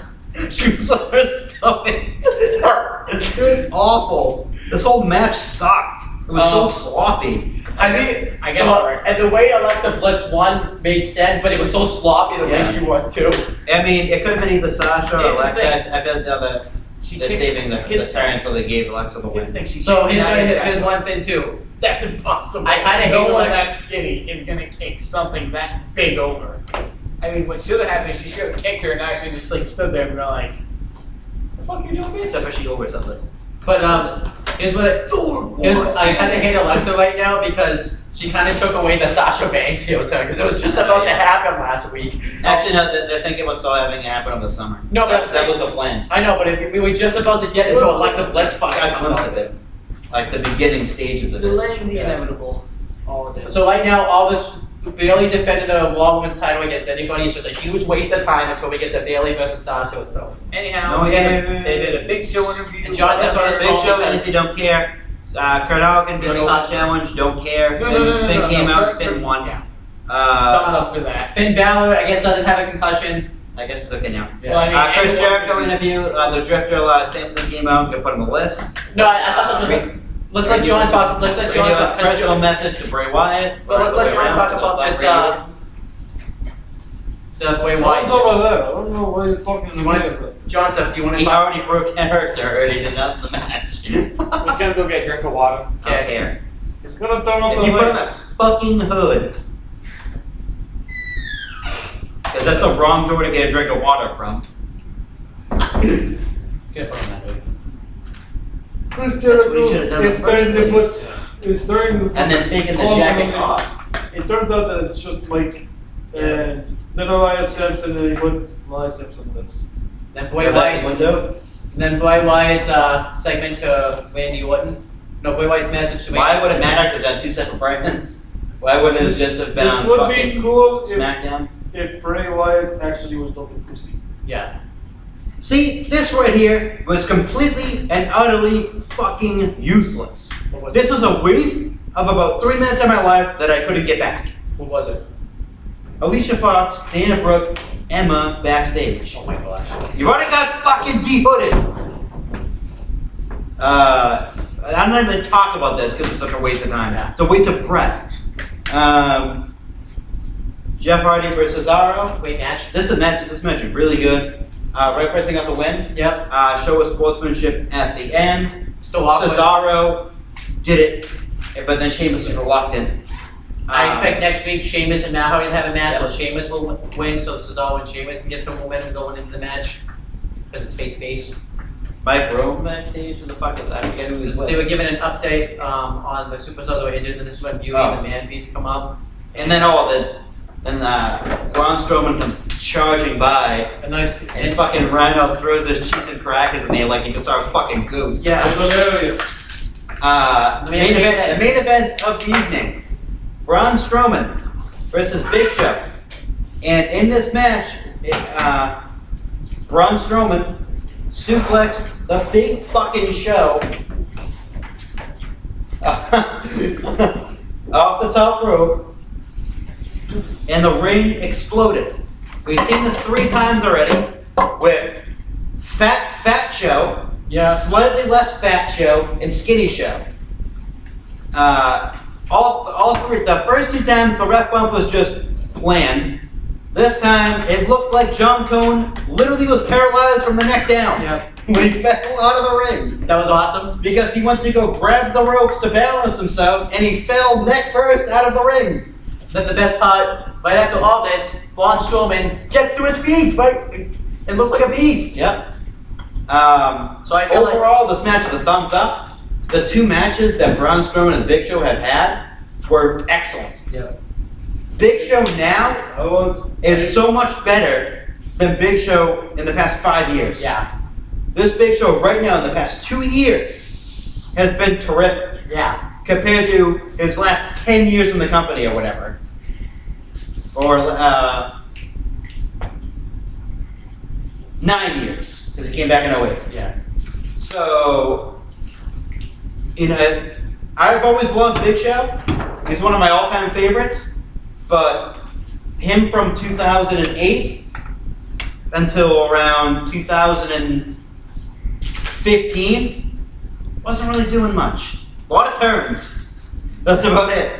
She was on her stomach. It was awful. This whole match sucked. It was so sloppy. I guess so, and the way Alexa Bliss won made sense, but it was so sloppy the way she won too. I mean, it could have been either Sasha or Here's the Alexa. thing. I bet they're saving the turn until they gave Alexa the win. So here's one thing too. That's impossible. I kinda hate no one Alexa. that skinny is gonna kick something that big over. I mean, what should have happened is she should have kicked her and actually just like stood there and been like, "The fuck are you doing this?" Except for she over something. But here's what I kind of hate Alexa right now because she kind of took away the Sasha Banks heel turn because it was just about to happen last week. Actually, no, they're thinking about still having it happen over the summer. No, but that was the plan. I know, but we were just about to get into Alexa Bliss fight. I got a glimpse of it. Like the beginning stages of it. Delaying the inevitable. All it is. So right now, all this Bailey defending the Raw Women's title against anybody is just a huge waste of time until we get the Bailey versus Sasha itself. Anyhow, No, they did a big show interview. And Johnson's on his Big show, and if you don't care, Kurt Hogan did a top challenge, don't care. Finn came out, Finn won. Yeah. Thumbs Uh, up for that. Finn Balor, I guess, doesn't have a concussion. I guess it's okay now. Well, I mean, Chris anyone Jericho can- interview, the Drifter Samson came out, gonna put him on the list. No, I thought this was. Let's let John talk. Let's let John talk. Personal message to Bray Wyatt. Well, let's let John talk about this. The Bray Wyatt. What's over there? I don't know why you're talking You want about it. Johnson, do you want to He talk? already broke character, already announced the match. We're gonna go get a drink of water. I don't care. He's gonna turn off If the you put on a lights. fucking hood. Because that's the wrong door to get a drink of water from. Can't put on that hood. Chris That's what he should have done in is the starting to first put. Is starting to put. And then taking the all jacket on off. It turns out that it's just like little Elias Simpson and he put Elias Simpson on this. Then Bray Wyatt's. Window. Then Bray Wyatt's segment to Randy Orton. No, Bray Wyatt's message to Randy. Why would it matter? Because I had two separate brands. Why wouldn't it just have been This on would be fucking cool SmackDown? if Bray Wyatt actually was looking pussy. Yeah. See, this right here was completely and utterly fucking useless. What was This was a waste of about 3 minutes of my life that I couldn't get back. What was it? Alicia Fox, Dana Brooke, Emma backstage. Oh my gosh. You already got fucking de-hooded. I'm not even talk about this because it's such a waste of time. Yeah. It's a waste of breath. Jeff Hardy versus Cesaro. Great match. This match is really good. Ray Price got the win. Yep. Show of sportsmanship at the end. Still awkward. Cesaro did it, but then Sheamus was reluctant. I expect next week Sheamus and Matt Hardy to have a match, but Sheamus will win, so Cesaro and Sheamus can get some momentum going into the match because it's face-face. Mike Rome backstage. Who the fuck is that? I forget who he was with. They were given an update on the superstars that were injured, and this is when Beauty and the Man Beast come up. And then Braun Strowman comes charging by, A nice and fucking Rhino throws his cheese and crackers in there like he just saw a fucking goose. Yeah. That's hilarious. The main event of the evening: Braun Strowman versus Big Show. And in this match, Braun Strowman suplexed the Big fucking Show off the top rope, and the ring exploded. We've seen this 3 times already with Fat Show, Yeah. slightly less Fat Show, and Skinny Show. All 3. The first 2 times the ref bump was just bland. This time it looked like John Cone literally was paralyzed from the neck down Yeah. when he fell out of the ring. That was awesome. Because he went to go grab the ropes to balance himself, and he fell neck first out of the ring. Then the best part, right after all this, Braun Strowman gets to his feet, right? It looks like a beast. Yep. So I feel like- overall, this match is a thumbs up. The 2 matches that Braun Strowman and Big Show have had were excellent. Yeah. Big Show now I want. is so much better than Big Show in the past 5 years. Yeah. This Big Show right now in the past 2 years has been terrific Yeah. compared to his last 10 years in the company or whatever. Or 9 years, because he came back in 08. Yeah. So, you know, I've always loved Big Show. He's one of my all-time favorites. But him from 2008 until around 2015 wasn't really doing much. A lot of turns. That's about it.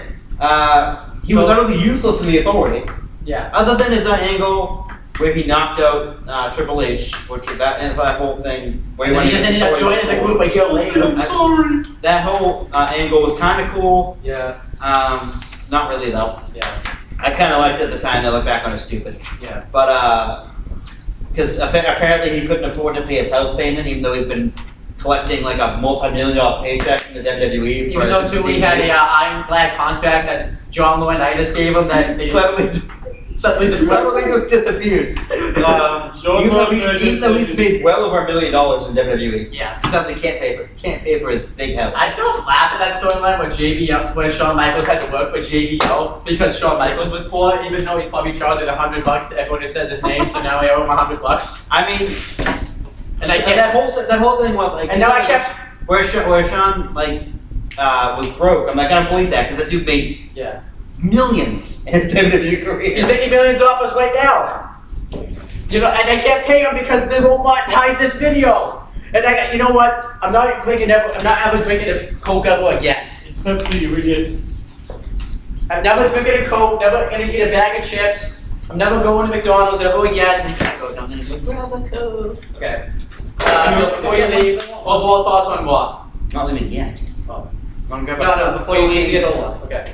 He was utterly useless in the Authority. Yeah. Other than his angle where he knocked out Triple H, which that whole thing. Where And he just ended up joining the group a year later. Sorry. That whole angle was kind of cool. Yeah. Not really though. Yeah. I kind of liked it at the time. I look back on it stupid. Yeah. But because apparently he couldn't afford to pay his house payment, even though he's been collecting like a multi-million-dollar paycheck from the WWE. Even though Julie had a ironclad contract that John Laurinaitis gave him that they suddenly just disappears. Even though he's made well over $1 million in WWE, Yeah. suddenly can't pay for his big house. I still laugh at that storyline where Shawn Michaels had to work for JBL because Shawn Michaels was poor, even though he probably charged it $100 to everyone who says his name, so now I owe him $100. I mean, And I can't. that whole thing with like. And now I kept. Where Shawn like was broke. I'm like, I don't believe that because that dude made Yeah. millions in his WWE He's career. making millions off us right now. You know, and I can't pay him because they won't monetize this video. And you know what? I'm not ever drinking a Coke ever again. It's Pepsi, you idiot. I'm never drinking a Coke, never gonna eat a bag of chips. I'm never going to McDonald's ever again. Okay. So before you leave, overall thoughts on what? Not leaving yet. Oh. No, Before you leave, get over. Okay.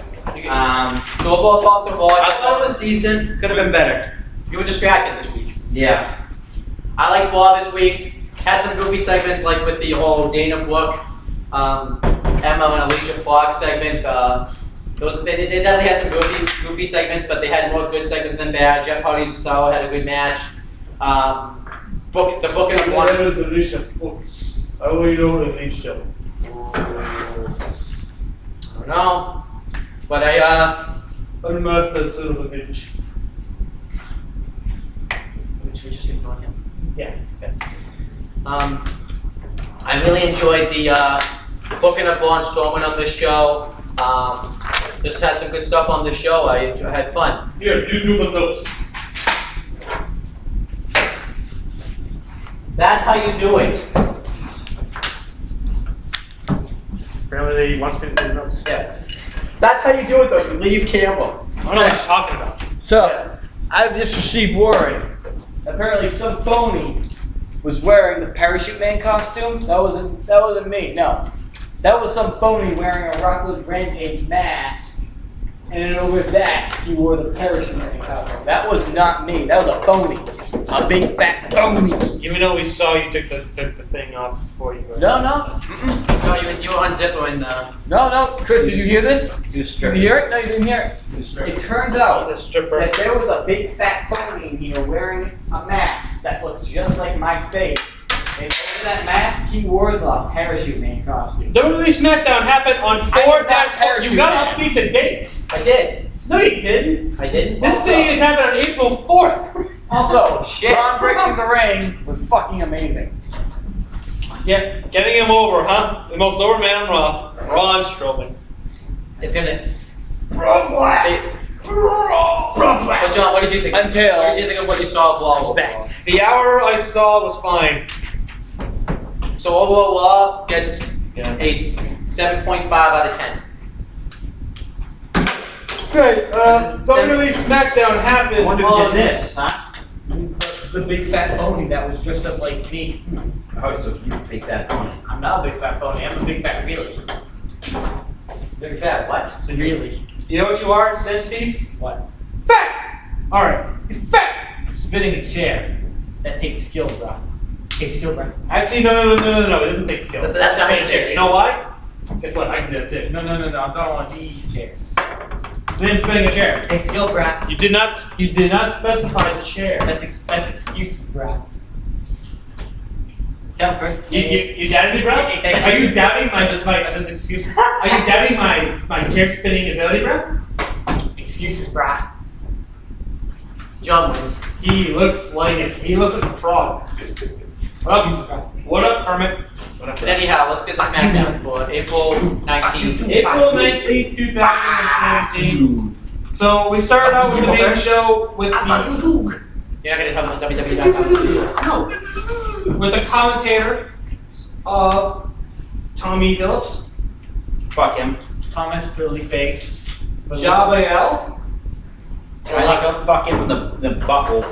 So overall thoughts on I what? thought it was decent. Could have been better. You were distracted this week. Yeah. I liked Raw this week. Had some goofy segments like with the whole Dana Brooke, Emma and Alicia Fox segment. They definitely had some goofy segments, but they had more good segments than bad. Jeff Hardy and Cesaro had a good match. The booking of one. Where is Alicia Fox? I only know Alicia. I don't know, but Unmask that son of a bitch. Should we just ignore him? Yeah. Okay. I really enjoyed the booking of Braun Strowman on this show. Just had some good stuff on the show. I had fun. Here, you do the notes. That's how you do it. Apparently, he wants me to do the notes. Yeah. That's how you do it, though. You leave camera. I don't know what you're talking about. So, I've just received word. Apparently, some phony was wearing the Parachute Man costume. That wasn't me. No, that was some phony wearing a Rockland Rampage mask, and then over that he wore the Parachute Man costume. That was not me. That was a phony, a big fat phony. Even though we saw you took the thing off before you were. No. No, you unzipper and No. Chris, did you hear this? He was Did you hear it? No, you didn't hear it. It turns I out was a stripper. that there was a big fat phony in here wearing a mask that looked just like my face. And over that mask, he wore the Parachute Man costume. WWE SmackDown happened on I am 4-4. not Parachute You gotta Man. update the date. I did. No, you didn't. I didn't. This thing is happening on April 4th. Also, Shit. Braun breaking the ring was fucking amazing. Yeah, getting him over, huh? The most over man on Raw, Braun Strowman. It's gonna. Bro, what? So John, what did you think? Until- What did you think of what you saw of Raw? back. The hour I saw was fine. So overall, Raw gets Yeah. a 7.5 out of 10. Okay, WWE SmackDown happened I wonder who on did this, huh? The big fat pony that was dressed up like me. Oh, so you take that on it. I'm not a big fat pony. I'm a big fat really. Big fat, what? So really. You know what you are then, Steve? What? Fat! Alright, fat! Spinning a chair. That takes skill, bro. Takes skill, bro. Actually, no, it doesn't take skill. That's how many chairs. You know why? Guess what? I can do that too. No. I'm talking about these chairs. Same spinning a chair. Takes skill, Brad. You did not specify the chair. That's excuses, bro. Come first. You doubting me, bro? Are you doubting my those excuses? Are you doubting my chair spinning ability, bro? Excuses, bro. John wins. He looks like a frog. What up, Hermit? Whatever. Anyhow, let's get the SmackDown for April 19th. April 19th, 2017. So we started out with the main show with the You're not gonna have the WWE.com. no, with the commentator of Tommy Phillips, Fuck him. Thomas Billy Bates. Jabael, I like him. Fuck him in the butthole.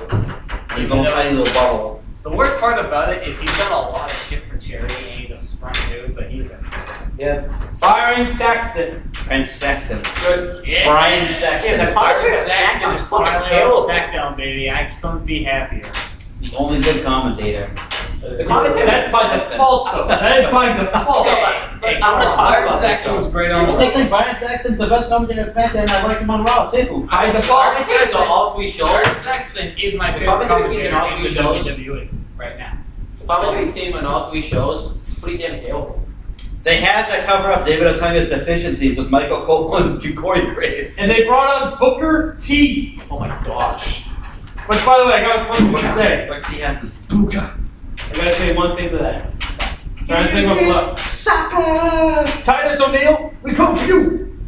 He's little tiny little butthole. The worst part about it is he's done a lot of shit for charity and he's a smart dude, but he's a Yeah. Byron Saxton. Brian Sexton. Good. yeah. Brian Sexton. Yeah, the commentator of Saxton SmackDown is is fucking finally on terrible. SmackDown, baby. I couldn't be happier. The only good commentator. The commentator. That's by default, though. That is by default. Hey, I want to talk Byron about Saxton was this. great I'm on just saying Brian Sexton's the best commentator at SmackDown, and I like him on Raw too. By default. Byron Saxton on all 3 shows. Byron Saxton is my favorite commentator commentator in all in the 3 shows. WWE right now. The commentary theme on all 3 shows is pretty damn terrible. They had to cover up David Otunga's deficiencies with Michael Cole and Corey Graves. And they brought on Booker T. Oh my gosh. Which, by the way, I got one thing to say. What did he have? I gotta say one thing to that. Trying to think of what. Sucker! Titus O'Neil. We come to you!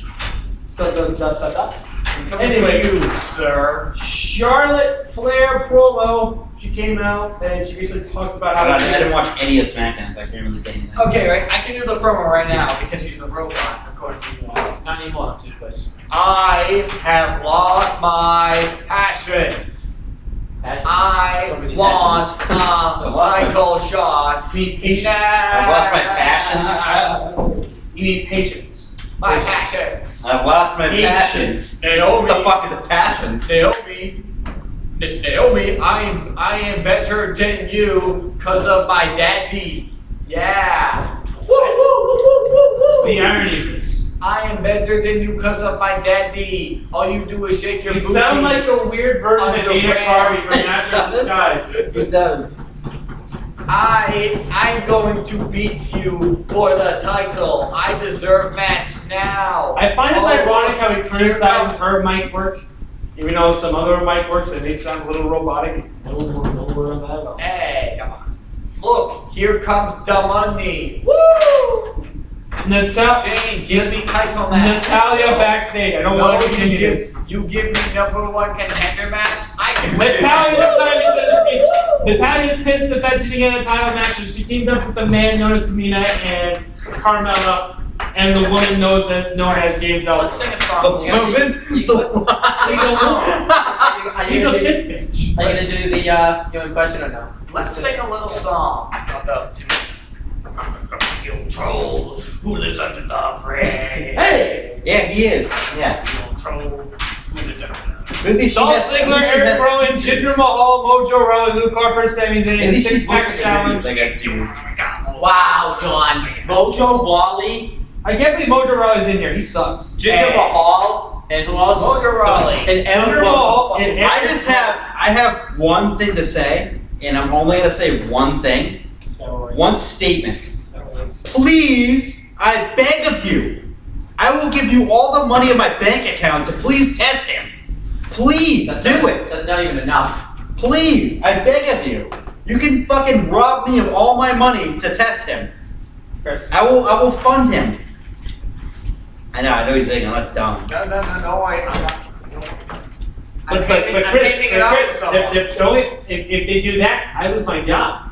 Anyway, you, sir. Charlotte Flair promo. She came out and she basically talked about how I didn't watch any of SmackDown, so I can't really say anything. Okay, right. I can do the promo right now because she's a robot, according to you all. Not anymore, dude, please. I have lost my passions. I want a title shot. You need patience. I've lost my passions. You need patience. My passions. I've lost my Patience. passions. Naomi. What the fuck is a passions? Naomi, I am better than you because of my daddy. Yeah. The irony of this. I am better than you because of my daddy. All you do is shake your You booty. sound like a weird version of Dana Underwear. Carvey from Master of Disguise. It does. I'm going to beat you for the title. I deserve match now. I find this Oh, ironic how he here criticizes comes- her mic work. Even though some other mic works, but they sound a little robotic. It's nowhere on that at all. Hey, come on. Look, here comes the money. Woo! Shane, give me title match. Natalia backstage. I don't No, want to you continue give, this. you give me #1 contender match. I can Natalia Natalia's pissed defense to get a title match. So she teamed up with the man known as Tamina and Carmella, and the woman known as James Ellsworth. Let's sing a The song. woman, you- the Are He's you a gonna do, piss bitch. are you gonna do the human question or no? Let's sing a little song about you troll who lives under the bridge. Hey! Yeah, he is. Yeah. You troll who lives under the Maybe she Dolph has. Ziggler, maybe she Eric has- Rowan, Jinder Mahal, Mojo Rawley, Luke Harper, Sami Zayn, Maybe the she's supposed six-pack to challenge. like a dude. Wow, John. Mojo Rawley, I can't believe Mojo Rawley's in here. He sucks. Jinder Mahal, and who else? Mojo Rawley. And Jinder Evan Mahal and I have one thing to say, and I'm only gonna say one thing, one statement. Please, I beg of you, I will give you all the money in my bank account to please test him. Please do it. That's not even enough. Please, I beg of you. You can fucking rob me of all my money to test him. Chris. I will fund him. I know he's saying I'm not dumb. No, I'm not. But Chris, if they do that, I lose my job.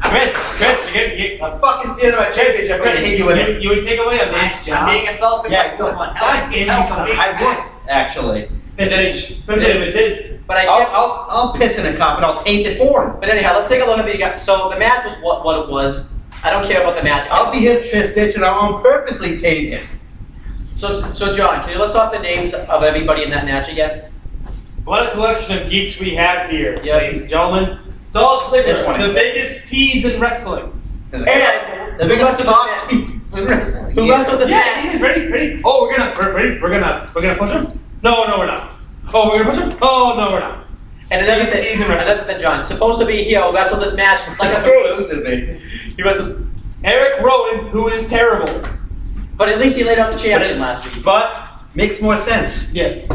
Chris, you I'm fucking stealing my championship. I'm gonna hit you with it. you would take away a man's I'm job. being assaulted Yeah, by someone. God damn you, son. I would actually. If it's his. But I can't. I'll piss in a cup and I'll taint it for him. But anyhow, let's take a look at the. So the match was what it was. I don't care about the match. I'll be his piss bitch and I'll purposely taint it. So John, can you list off the names of everybody in that match again? What a collection of geeks we have here, Yep. ladies and gentlemen. Dolph This one Ziggler, is the biggest tease in wrestling. And The biggest wrestled this cock match? tease in wrestling. Who wrestled this Yeah, match? he is. Ready? Oh, we're gonna push him? No, we're not. Oh, we're gonna push him? Oh, no, we're not. And another Biggest tease in wrestling. thing, John, supposed to be heel, wrestled this match like a Supposed face. to be. He wasn't, Eric Rowan, who is terrible. but at least he laid out the champion last week. But makes more sense. Yes.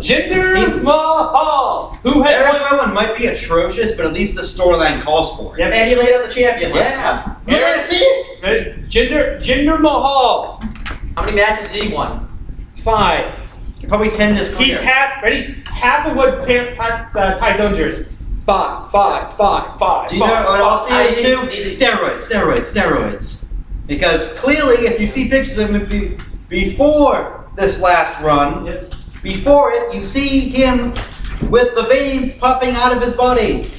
Jinder Mahal, who has Eric Rowan might be atrocious, but at least the storyline calls for it. Yep. And he laid out the champion last week. Yeah. Yeah, I see it. Ready? Jinder Mahal. How many matches did he won? 5. Probably 10 in his career. He's half of what Ty Dillinger is. 5. Do you know what else he is too? Steroids. Because clearly, if you see pictures of him before this last run, Yep. before it, you see him with the veins popping out of his body.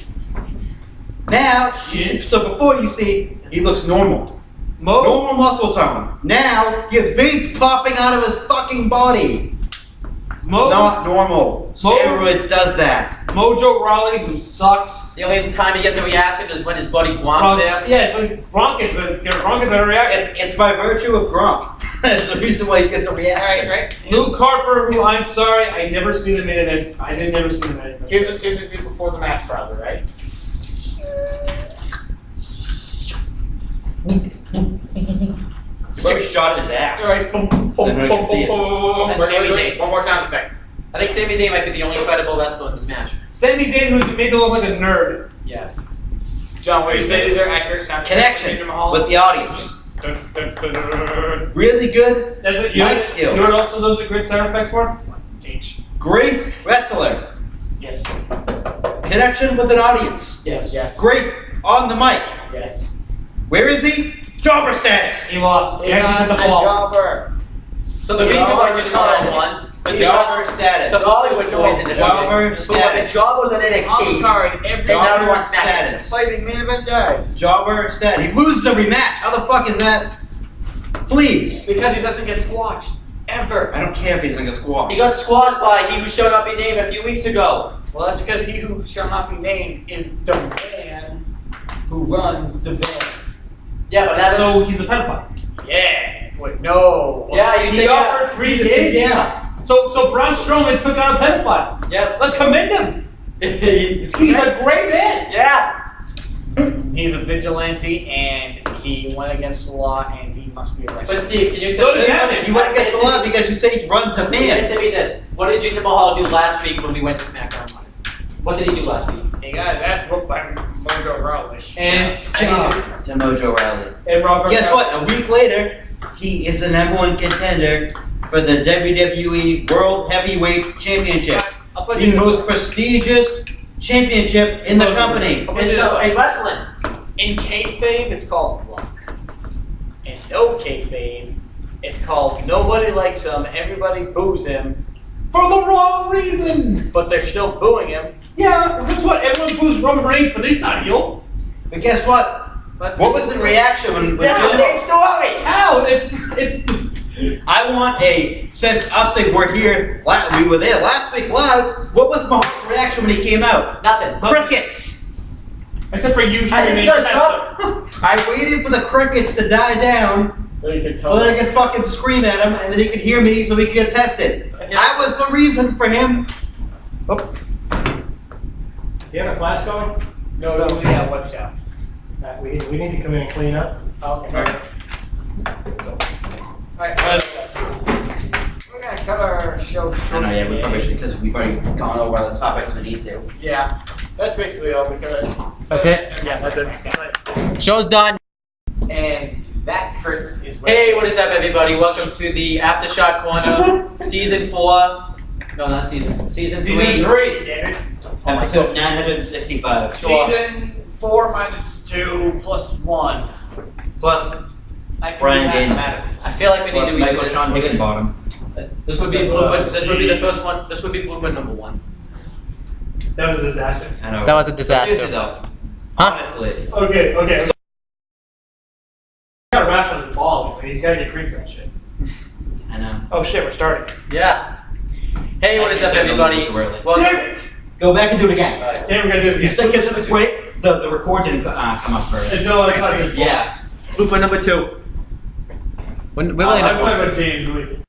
Now, so before you see, he looks normal. Normal muscle tone. Now, he has veins popping out of his fucking body. Not normal. Steroids does that. Mojo Rawley, who sucks. The only time he gets a reaction is when his buddy Gronk's there. Yeah, it's when Gronk is a reaction. It's by virtue of Gronk. That's the reason why he gets a reaction. Right. Luke Harper, who I'm sorry, I never seen him in an event. I didn't never see him in an event. Here's what Jim did before the match, probably, right? He probably shot his ass. Alright, boom, boom, boom, Then I boom, can see it. boom. And Sami Zayn. One more sound effect. I think Sami Zayn might be the only credible wrestler in this match. Sami Zayn, who's made to look like a nerd. Yeah. John, what do you say? These are accurate sound effects. Connection with the audience. Really good That's it. mic skills. You know what also those are great sound effects for? H. Great wrestler. Yes. Connection with an audience. Yes. Great on the mic. Yes. Where is he? Jobber status. He lost. He actually took the a fall. jobber. So the reason why Jinder Mahal won was Jobber because status. the Hollywood boys in the Jobber So when the status. job was in On the NXT, card, every and now he Jobber wants back. status. Fighting main event guys. Jobber status. He loses every match. How the fuck is that? Please. because he doesn't get squashed. Ever. I don't care if he's like a squash. He got squashed by he who showed up in name a few weeks ago. Well, that's because he who shall not be named is the man who runs the band. Yeah, but that's So he's a pedophile. Yeah. Wait, no. yeah, you He say yeah. offered free It's a- kids. yeah. So Braun Strowman took out a pedophile. Yep. Let's commend him. He's He's a great man. Yeah. He's a vigilante and he went against the law and he must be arrested. But Steve, can you So explain? did Say what? You went against the law because you said he runs a Explain fan. to me this. What did Jinder Mahal do last week when we went to SmackDown Live? What did he do last week? He got his ass whooped by Mojo Rawley. And To Mojo Rawley. Robert. Guess what? A week later, he is the #1 contender for the WWE World Heavyweight Championship. I'll put The you this most way. prestigious championship in the company. I'll put you this No, way. in wrestling. In kayfabe, it's called luck. In no kayfabe, it's called nobody likes him, everybody boos him for the wrong reason, but they're still booing him. Yeah, guess what? Everyone boos Roman Reigns, but he's not heel. But guess what? What was the reaction when That's the same story. How? It's I want since us say we're here, we were there last week live, what was Mahomes' reaction when he came out? Nothing. Crickets! except for you I screaming. think you got a That's I waited for the crickets to die down So you can so tell. that I could fucking scream at him and then he could hear me so he could get tested. I was the reason for him. You have a class going? No, we have web shop. We need to come in and clean up. Okay. Alright, we're gonna cut our show short. I know, yeah, we today. probably should because we've already gone over all the topics we need to. Yeah, that's basically all we could. That's it? Yeah, that's it. Show's done. And that, Chris, is Hey, what is up, everybody? Welcome to the Aftershock Corner, Season 4. No, not Season 3. Season 3, damn it. Episode 965. Season 4 minus 2 plus 1. Plus, I can Brian do Daniels. mathematics. I feel like we need plus to redo Michael this. Sean Higginbottom. This would be blueprint. This would be the first one. This would be blueprint number 1. That was a disaster. I know. That was a But disaster. seriously though, Huh? honestly, Okay. He's got a rash on his ball, man. He's gotta get cream for that shit. I know. Oh shit, we're starting. Yeah. Hey, what I is think up, so, everybody? too early. Welcome. Damn it! Go back and do it again. Alright. Damn, we're gonna do You this said again. wait, the record didn't come up first. It's no one cuts it. Yes. Blueprint number 2. When I'm talking about James Lee.